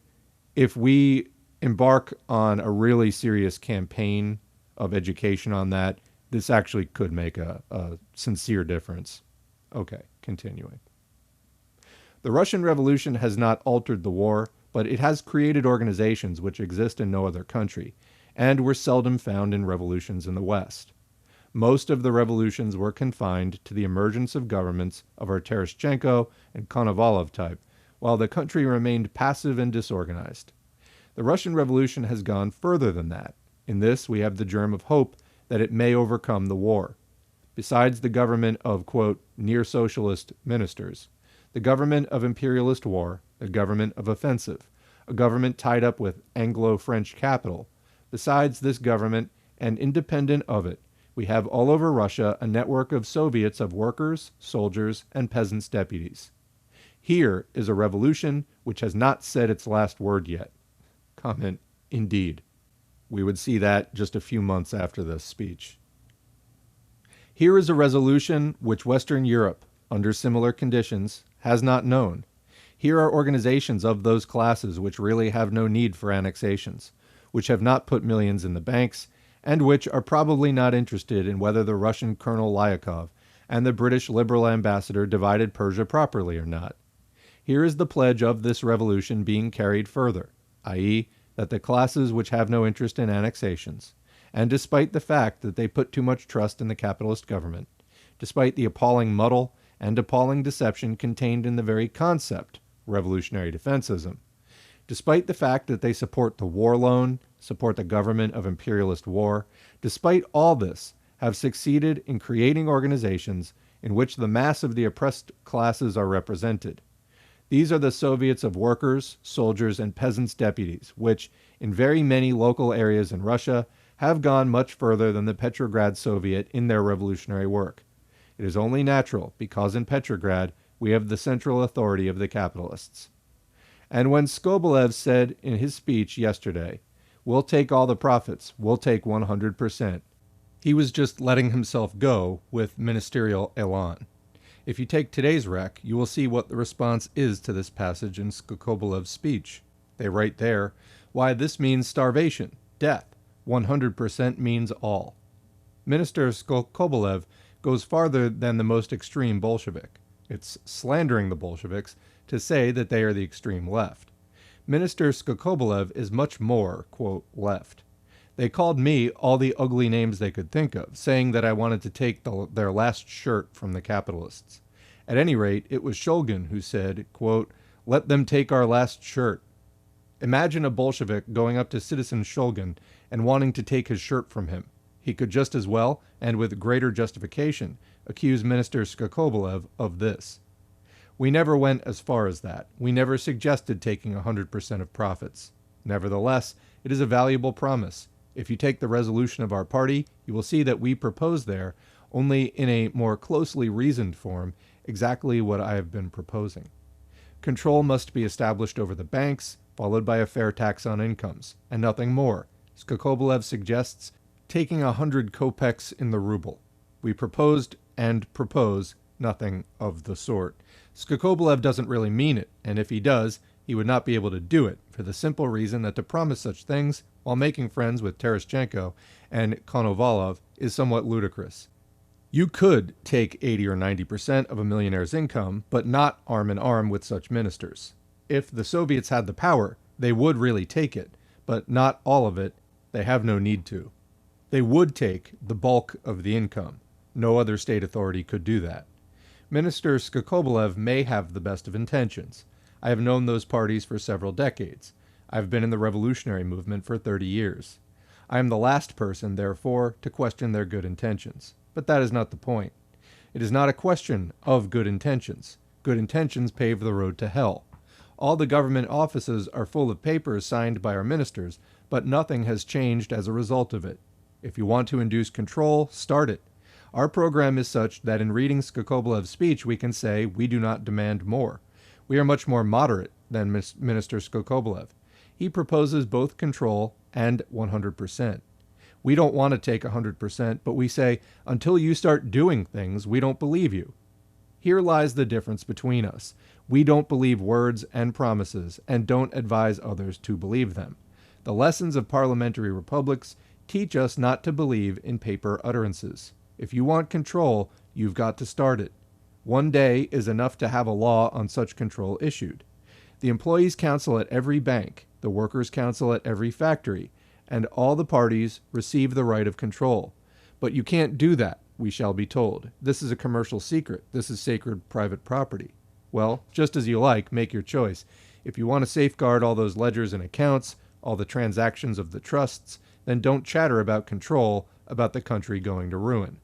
if we embark on a really serious campaign of education on that, this actually could make a sincere difference. Okay, continuing. The Russian Revolution has not altered the war, but it has created organizations which exist in no other country, and were seldom found in revolutions in the West. Most of the revolutions were confined to the emergence of governments of our Tereshchenko and Konovalov type, while the country remained passive and disorganized. The Russian Revolution has gone further than that. In this, we have the germ of hope that it may overcome the war. Besides the government of, quote, near-socialist ministers, the government of imperialist war, the government of offensive, a government tied up with Anglo-French capital. Besides this government, and independent of it, we have all over Russia a network of Soviets of workers, soldiers, and peasants' deputies. Here is a revolution which has not said its last word yet. Comment, indeed. We would see that just a few months after this speech. Here is a resolution which Western Europe, under similar conditions, has not known. Here are organizations of those classes which really have no need for annexations, which have not put millions in the banks, and which are probably not interested in whether the Russian Colonel Lyakov and the British Liberal ambassador divided Persia properly or not. Here is the pledge of this revolution being carried further, i.e., that the classes which have no interest in annexations, and despite the fact that they put too much trust in the capitalist government, despite the appalling muddle and appalling deception contained in the very concept, revolutionary defensism, despite the fact that they support the war loan, support the government of imperialist war, despite all this, have succeeded in creating organizations in which the mass of the oppressed classes are represented. These are the Soviets of workers, soldiers, and peasants' deputies, which, in very many local areas in Russia, have gone much further than the Petrograd Soviet in their revolutionary work. It is only natural, because in Petrograd we have the central authority of the capitalists. And when Skobelev said in his speech yesterday, "We'll take all the profits, we'll take 100%, he was just letting himself go with ministerial elan. If you take today's rec, you will see what the response is to this passage in Skobelev's speech. They write there, why this means starvation, death, 100% means all. Minister Skobelev goes farther than the most extreme Bolshevik. It's slandering the Bolsheviks to say that they are the extreme left. Minister Skobelev is much more, quote, left. They called me all the ugly names they could think of, saying that I wanted to take their last shirt from the capitalists. At any rate, it was Shulgin who said, quote, let them take our last shirt. Imagine a Bolshevik going up to Citizen Shulgin and wanting to take his shirt from him. He could just as well, and with greater justification, accuse Minister Skobelev of this. We never went as far as that. We never suggested taking 100% of profits. Nevertheless, it is a valuable promise. If you take the resolution of our party, you will see that we propose there, only in a more closely reasoned form, exactly what I have been proposing. Control must be established over the banks, followed by a fair tax on incomes, and nothing more. Skobelev suggests taking 100 kopecks in the ruble. We proposed and propose nothing of the sort. Skobelev doesn't really mean it, and if he does, he would not be able to do it, for the simple reason that to promise such things while making friends with Tereshchenko and Konovalov is somewhat ludicrous. You could take 80 or 90% of a millionaire's income, but not arm in arm with such ministers. If the Soviets had the power, they would really take it, but not all of it. They have no need to. They would take the bulk of the income. No other state authority could do that. Minister Skobelev may have the best of intentions. I have known those parties for several decades. I've been in the revolutionary movement for 30 years. I am the last person, therefore, to question their good intentions. But that is not the point. It is not a question of good intentions. Good intentions pave the road to hell. All the government offices are full of papers signed by our ministers, but nothing has changed as a result of it. If you want to induce control, start it. Our program is such that in reading Skokoblev's speech, we can say we do not demand more. We are much more moderate than Minister Skokoblev. He proposes both control and 100%. We don't want to take 100%, but we say, until you start doing things, we don't believe you. Here lies the difference between us. We don't believe words and promises, and don't advise others to believe them. The lessons of parliamentary republics teach us not to believe in paper utterances. If you want control, you've got to start it. One day is enough to have a law on such control issued. The Employees' Council at every bank, the Workers' Council at every factory, and all the parties receive the right of control. But you can't do that, we shall be told. This is a commercial secret. This is sacred private property. Well, just as you like, make your choice. If you want to safeguard all those ledgers and accounts, all the transactions of the trusts, then don't chatter about control, about the country going to ruin.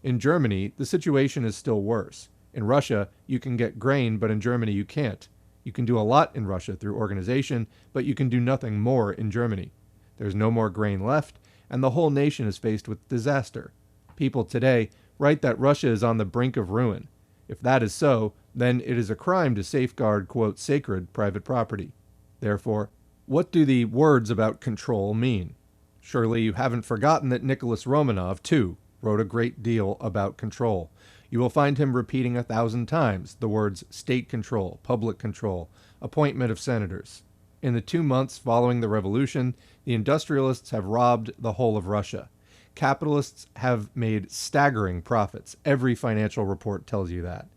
In Germany, the situation is still worse. In Russia, you can get grain, but in Germany you can't. You can do a lot in Russia through organization, but you can do nothing more in Germany. There's no more grain left, and the whole nation is faced with disaster. People today write that Russia is on the brink of ruin. If that is so, then it is a crime to safeguard, quote, sacred private property. Therefore, what do the words about control mean? Surely you haven't forgotten that Nicholas Romanov, too, wrote a great deal about control. You will find him repeating 1,000 times the words state control, public control, appointment of senators. In the 2 months following the revolution, the industrialists have robbed the whole of Russia. Capitalists have made staggering profits. Every financial report tells you that.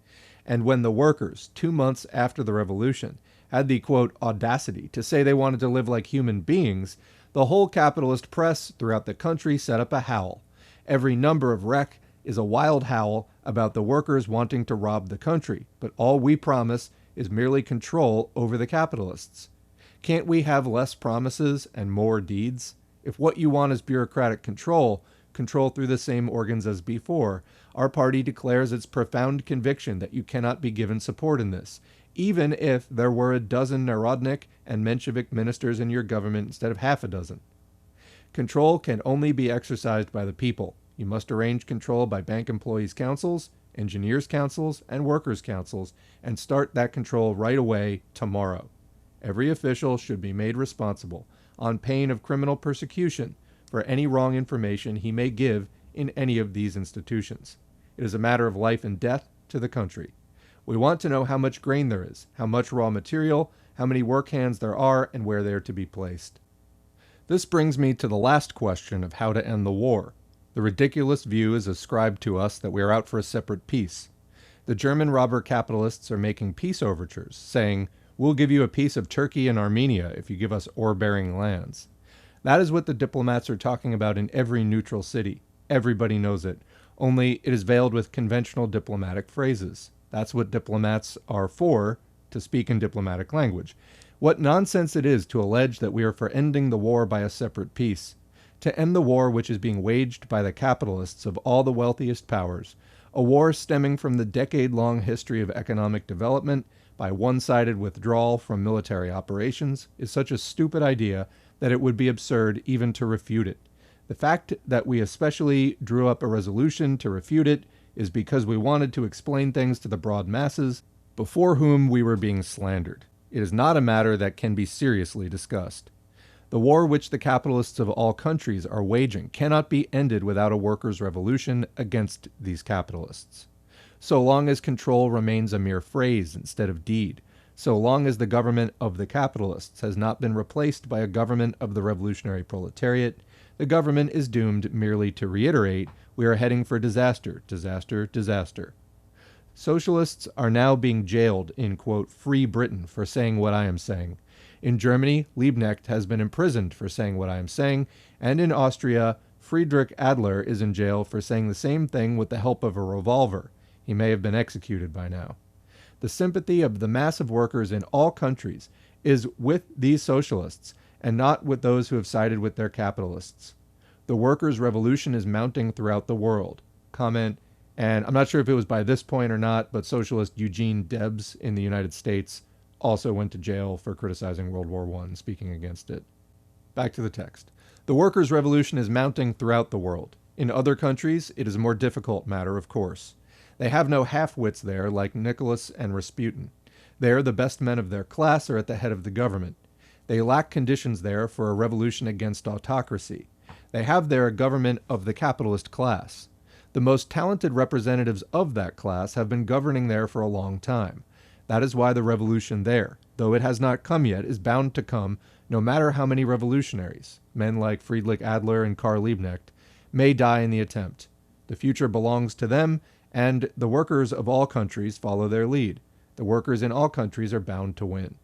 And when the workers, 2 months after the revolution, had the, quote, audacity to say they wanted to live like human beings, the whole capitalist press throughout the country set up a howl. Every number of Rec is a wild howl about the workers wanting to rob the country, but all we promise is merely control over the capitalists. Can't we have less promises and more deeds? If what you want is bureaucratic control, control through the same organs as before, our party declares its profound conviction that you cannot be given support in this, even if there were a dozen Narodnik and Menshevik ministers in your government instead of half a dozen. Control can only be exercised by the people. You must arrange control by bank employees' councils, engineers' councils, and workers' councils, and start that control right away tomorrow. Every official should be made responsible, on pain of criminal persecution, for any wrong information he may give in any of these institutions. It is a matter of life and death to the country. We want to know how much grain there is, how much raw material, how many work hands there are, and where they are to be placed. This brings me to the last question of how to end the war. The ridiculous view is ascribed to us that we are out for a separate peace. The German robber capitalists are making peace overtures, saying, "We'll give you a piece of Turkey and Armenia if you give us ore-bearing lands." That is what the diplomats are talking about in every neutral city. Everybody knows it, only it is veiled with conventional diplomatic phrases. That's what diplomats are for, to speak in diplomatic language. What nonsense it is to allege that we are for ending the war by a separate peace. To end the war which is being waged by the capitalists of all the wealthiest powers, a war stemming from the decade-long history of economic development by one-sided withdrawal from military operations, is such a stupid idea that it would be absurd even to refute it. The fact that we especially drew up a resolution to refute it is because we wanted to explain things to the broad masses before whom we were being slandered. It is not a matter that can be seriously discussed. The war which the capitalists of all countries are waging cannot be ended without a workers' revolution against these capitalists. So long as control remains a mere phrase instead of deed, so long as the government of the capitalists has not been replaced by a government of the revolutionary proletariat, the government is doomed merely to reiterate, we are heading for disaster, disaster, disaster. Socialists are now being jailed in, quote, free Britain for saying what I am saying. In Germany, Liebknecht has been imprisoned for saying what I am saying, and in Austria, Friedrich Adler is in jail for saying the same thing with the help of a revolver. He may have been executed by now. The sympathy of the mass of workers in all countries is with these socialists and not with those who have sided with their capitalists. The workers' revolution is mounting throughout the world. Comment, and I'm not sure if it was by this point or not, but socialist Eugene Debs in the United States also went to jail for criticizing World War I, speaking against it. Back to the text. The workers' revolution is mounting throughout the world. In other countries, it is a more difficult matter, of course. They have no half-wits there like Nicholas and Rasputin. There, the best men of their class are at the head of the government. They lack conditions there for a revolution against autocracy. They have there a government of the capitalist class. The most talented representatives of that class have been governing there for a long time. That is why the revolution there, though it has not come yet, is bound to come, no matter how many revolutionaries, men like Friedrich Adler and Karl Liebknecht, may die in the attempt. The future belongs to them, and the workers of all countries follow their lead. The workers in all countries are bound to win.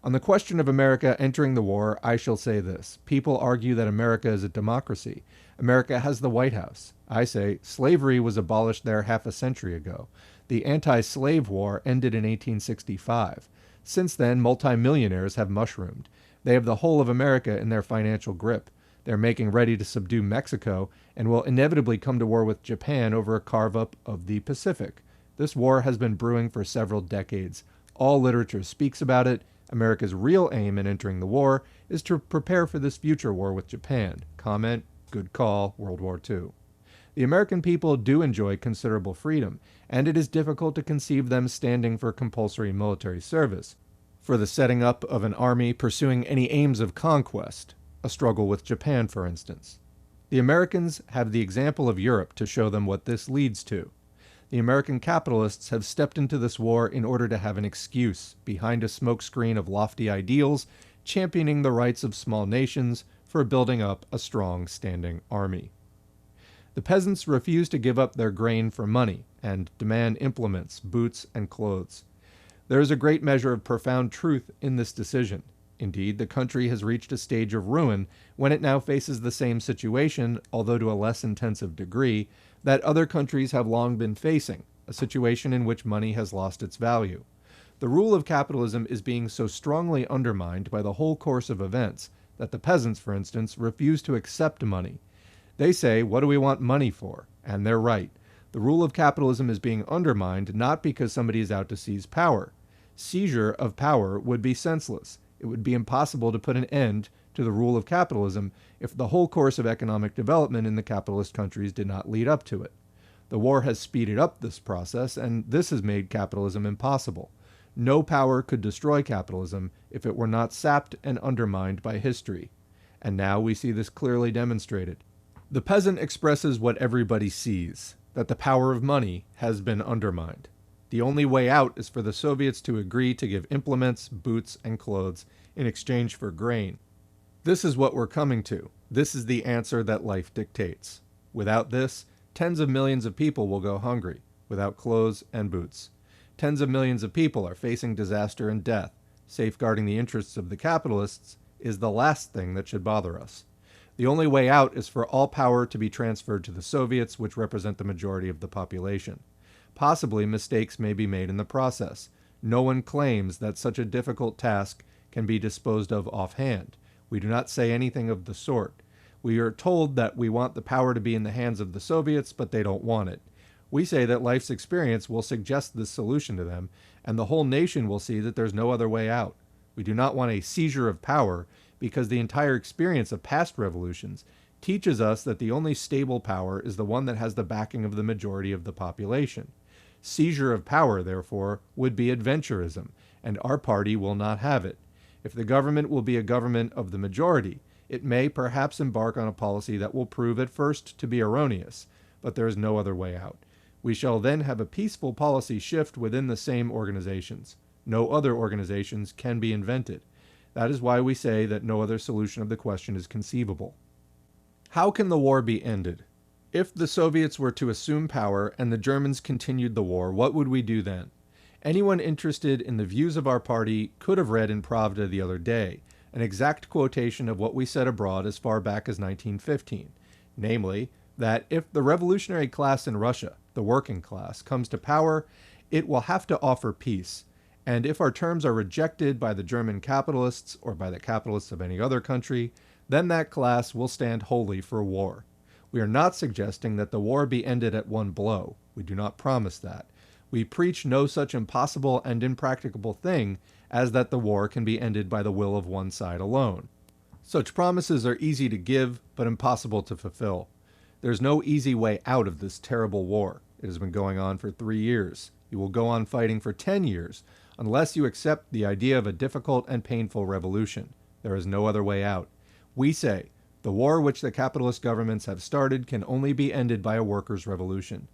On the question of America entering the war, I shall say this. People argue that America is a democracy. America has the White House. I say slavery was abolished there half a century ago. The anti-slave war ended in 1865. Since then, multimillionaires have mushroomed. They have the whole of America in their financial grip. They're making ready to subdue Mexico and will inevitably come to war with Japan over a carve-up of the Pacific. This war has been brewing for several decades. All literature speaks about it. America's real aim in entering the war is to prepare for this future war with Japan. Comment, good call, World War II. The American people do enjoy considerable freedom, and it is difficult to conceive them standing for compulsory military service, for the setting up of an army pursuing any aims of conquest, a struggle with Japan, for instance. The Americans have the example of Europe to show them what this leads to. The American capitalists have stepped into this war in order to have an excuse, behind a smokescreen of lofty ideals, championing the rights of small nations for building up a strong standing army. The peasants refuse to give up their grain for money and demand implements, boots, and clothes. There is a great measure of profound truth in this decision. Indeed, the country has reached a stage of ruin when it now faces the same situation, although to a less intensive degree, that other countries have long been facing, a situation in which money has lost its value. The rule of capitalism is being so strongly undermined by the whole course of events that the peasants, for instance, refuse to accept money. They say, what do we want money for? And they're right. The rule of capitalism is being undermined not because somebody is out to seize power. Seizure of power would be senseless. It would be impossible to put an end to the rule of capitalism if the whole course of economic development in the capitalist countries did not lead up to it. The war has speeded up this process, and this has made capitalism impossible. No power could destroy capitalism if it were not sapped and undermined by history. And now we see this clearly demonstrated. The peasant expresses what everybody sees, that the power of money has been undermined. The only way out is for the Soviets to agree to give implements, boots, and clothes in exchange for grain. This is what we're coming to. This is the answer that life dictates. Without this, tens of millions of people will go hungry, without clothes and boots. Tens of millions of people are facing disaster and death. Safeguarding the interests of the capitalists is the last thing that should bother us. The only way out is for all power to be transferred to the Soviets, which represent the majority of the population. Possibly mistakes may be made in the process. No one claims that such a difficult task can be disposed of offhand. We do not say anything of the sort. We are told that we want the power to be in the hands of the Soviets, but they don't want it. We say that life's experience will suggest this solution to them, and the whole nation will see that there's no other way out. We do not want a seizure of power, because the entire experience of past revolutions teaches us that the only stable power is the one that has the backing of the majority of the population. Seizure of power, therefore, would be adventurism, and our party will not have it. If the government will be a government of the majority, it may perhaps embark on a policy that will prove at first to be erroneous, but there is no other way out. We shall then have a peaceful policy shift within the same organizations. No other organizations can be invented. That is why we say that no other solution of the question is conceivable. How can the war be ended? If the Soviets were to assume power and the Germans continued the war, what would we do then? Anyone interested in the views of our party could have read in Pravda the other day an exact quotation of what we said abroad as far back as 1915, namely, that if the revolutionary class in Russia, the working class, comes to power, it will have to offer peace, And if our terms are rejected by the German capitalists or by the capitalists of any other country, then that class will stand wholly for war. We are not suggesting that the war be ended at one blow. We do not promise that. We preach no such impossible and impracticable thing as that the war can be ended by the will of one side alone. Such promises are easy to give, but impossible to fulfill. There's no easy way out of this terrible war. It has been going on for 3 years. You will go on fighting for 10 years, unless you accept the idea of a difficult and painful revolution. There is no other way out. We say, the war which the capitalist governments have started can only be ended by a workers' revolution.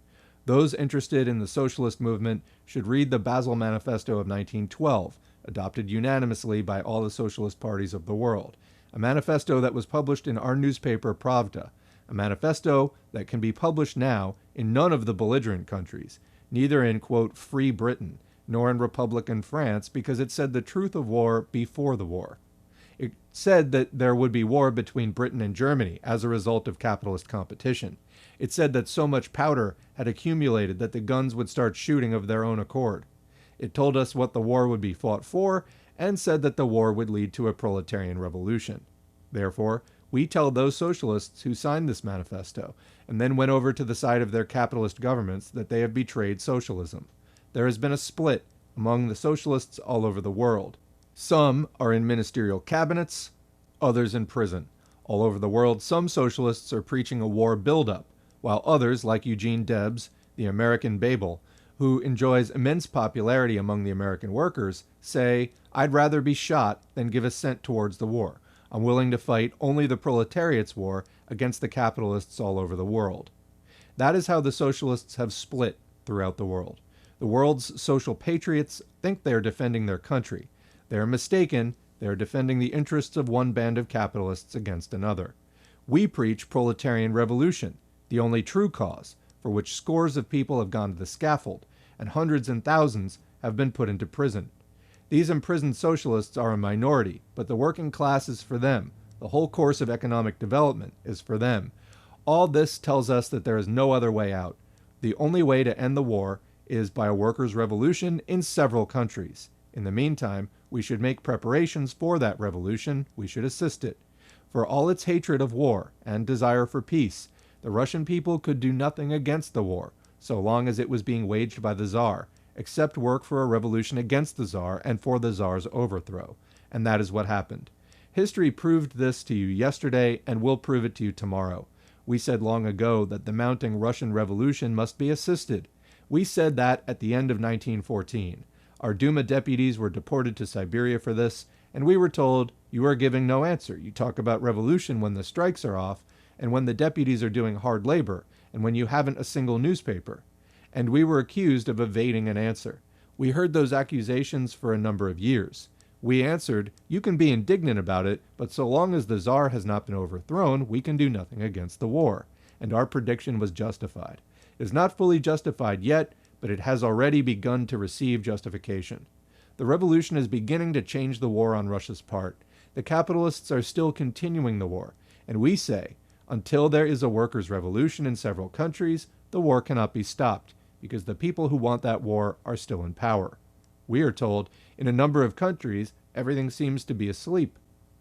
Those interested in the socialist movement should read the Basel Manifesto of 1912, adopted unanimously by all the socialist parties of the world, a manifesto that was published in our newspaper Pravda, a manifesto that can be published now in none of the belligerent countries, neither in, quote, Free Britain, nor in Republican France, because it said the truth of war before the war. It said that there would be war between Britain and Germany as a result of capitalist competition. It said that so much powder had accumulated that the guns would start shooting of their own accord. It told us what the war would be fought for, and said that the war would lead to a proletarian revolution. Therefore, we tell those socialists who signed this manifesto, and then went over to the side of their capitalist governments, that they have betrayed socialism. There has been a split among the socialists all over the world. Some are in ministerial cabinets, others in prison. All over the world, some socialists are preaching a war buildup, while others, like Eugene Debs, the American Babel, who enjoys immense popularity among the American workers, say, I'd rather be shot than give a cent towards the war. I'm willing to fight only the proletariat's war against the capitalists all over the world. That is how the socialists have split throughout the world. The world's social patriots think they are defending their country. They are mistaken. They are defending the interests of one band of capitalists against another. We preach proletarian revolution, the only true cause, for which scores of people have gone to the scaffold, and hundreds and thousands have been put into prison. These imprisoned socialists are a minority, but the working class is for them. The whole course of economic development is for them. All this tells us that there is no other way out. The only way to end the war is by a workers' revolution in several countries. In the meantime, we should make preparations for that revolution. We should assist it. For all its hatred of war and desire for peace, the Russian people could do nothing against the war, so long as it was being waged by the Tsar, except work for a revolution against the Tsar and for the Tsar's overthrow. And that is what happened. History proved this to you yesterday and will prove it to you tomorrow. We said long ago that the mounting Russian Revolution must be assisted. We said that at the end of 1914. Our Duma deputies were deported to Siberia for this, and we were told, you are giving no answer. You talk about revolution when the strikes are off, and when the deputies are doing hard labor, and when you haven't a single newspaper. And we were accused of evading an answer. We heard those accusations for a number of years. We answered, you can be indignant about it, but so long as the Tsar has not been overthrown, we can do nothing against the war. And our prediction was justified. It is not fully justified yet, but it has already begun to receive justification. The revolution is beginning to change the war on Russia's part. The capitalists are still continuing the war, and we say, until there is a workers' revolution in several countries, the war cannot be stopped, because the people who want that war are still in power. We are told, in a number of countries, everything seems to be asleep.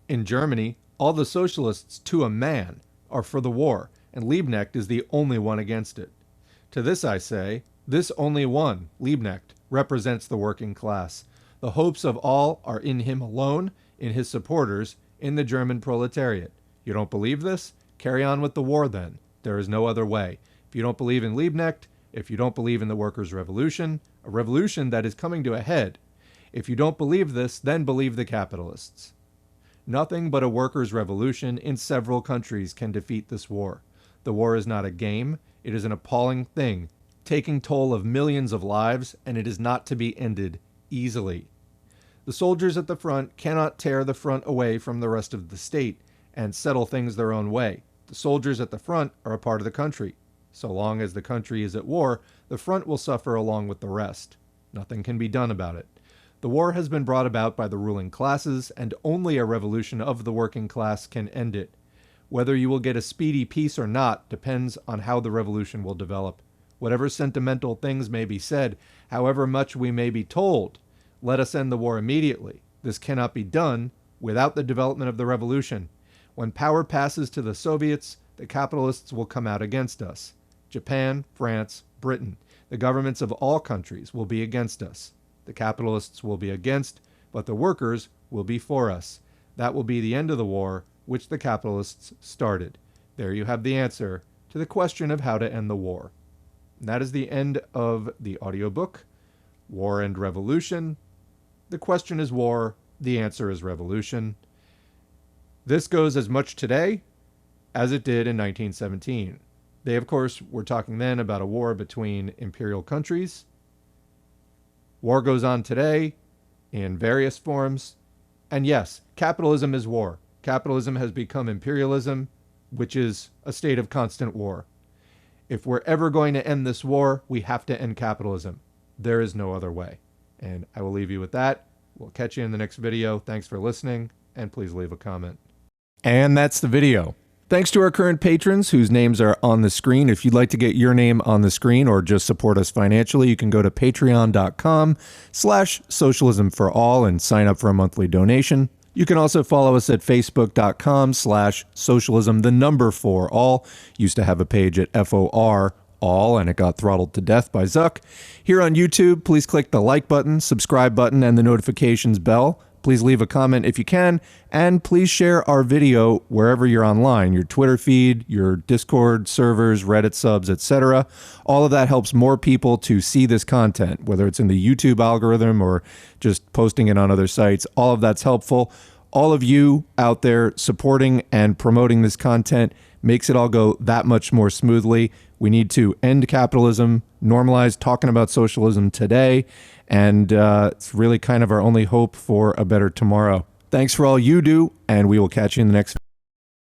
In Germany, all the socialists, to a man, are for the war, and Liebknecht is the only one against it. To this I say, this only one, Liebknecht, represents the working class. The hopes of all are in him alone, in his supporters, in the German proletariat. You don't believe this? Carry on with the war then. There is no other way. If you don't believe in Liebknecht, if you don't believe in the workers' revolution, a revolution that is coming to a head, if you don't believe this, then believe the capitalists. Nothing but a workers' revolution in several countries can defeat this war. The war is not a game. It is an appalling thing, taking toll of millions of lives, and it is not to be ended easily. The soldiers at the front cannot tear the front away from the rest of the state and settle things their own way. The soldiers at the front are a part of the country. So long as the country is at war, the front will suffer along with the rest. Nothing can be done about it. The war has been brought about by the ruling classes, and only a revolution of the working class can end it. Whether you will get a speedy peace or not depends on how the revolution will develop. Whatever sentimental things may be said, however much we may be told, Let us end the war immediately. This cannot be done without the development of the revolution. When power passes to the Soviets, the capitalists will come out against us. Japan, France, Britain, the governments of all countries will be against us. The capitalists will be against, but the workers will be for us. That will be the end of the war, which the capitalists started. There you have the answer to the question of how to end the war. And that is the end of the audiobook, War and Revolution. The question is war, the answer is revolution. This goes as much today as it did in 1917. They, of course, were talking then about a war between imperial countries. War goes on today in various forms. And yes, capitalism is war. Capitalism has become imperialism, which is a state of constant war. If we're ever going to end this war, we have to end capitalism. There is no other way. And I will leave you with that. We'll catch you in the next video. Thanks for listening, and please leave a comment. And that's the video. Thanks to our current patrons whose names are on the screen. If you'd like to get your name on the screen or just support us financially, you can go to patreon.com/socialismforall and sign up for a monthly donation. You can also follow us at facebook.com/socialism4all. Used to have a page at FOR all, and it got throttled to death by Zuck. Here on YouTube, please click the like button, subscribe button, and the notifications bell. Please leave a comment if you can, and please share our video wherever you're online, your Twitter feed, your Discord servers, Reddit subs, etc. All of that helps more people to see this content, whether it's in the YouTube algorithm or just posting it on other sites. All of that's helpful. All of you out there supporting and promoting this content makes it all go that much more smoothly. We need to end capitalism, normalize talking about socialism today, and it's really kind of our only hope for a better tomorrow. Thanks for all you do, and we will catch you in the next video.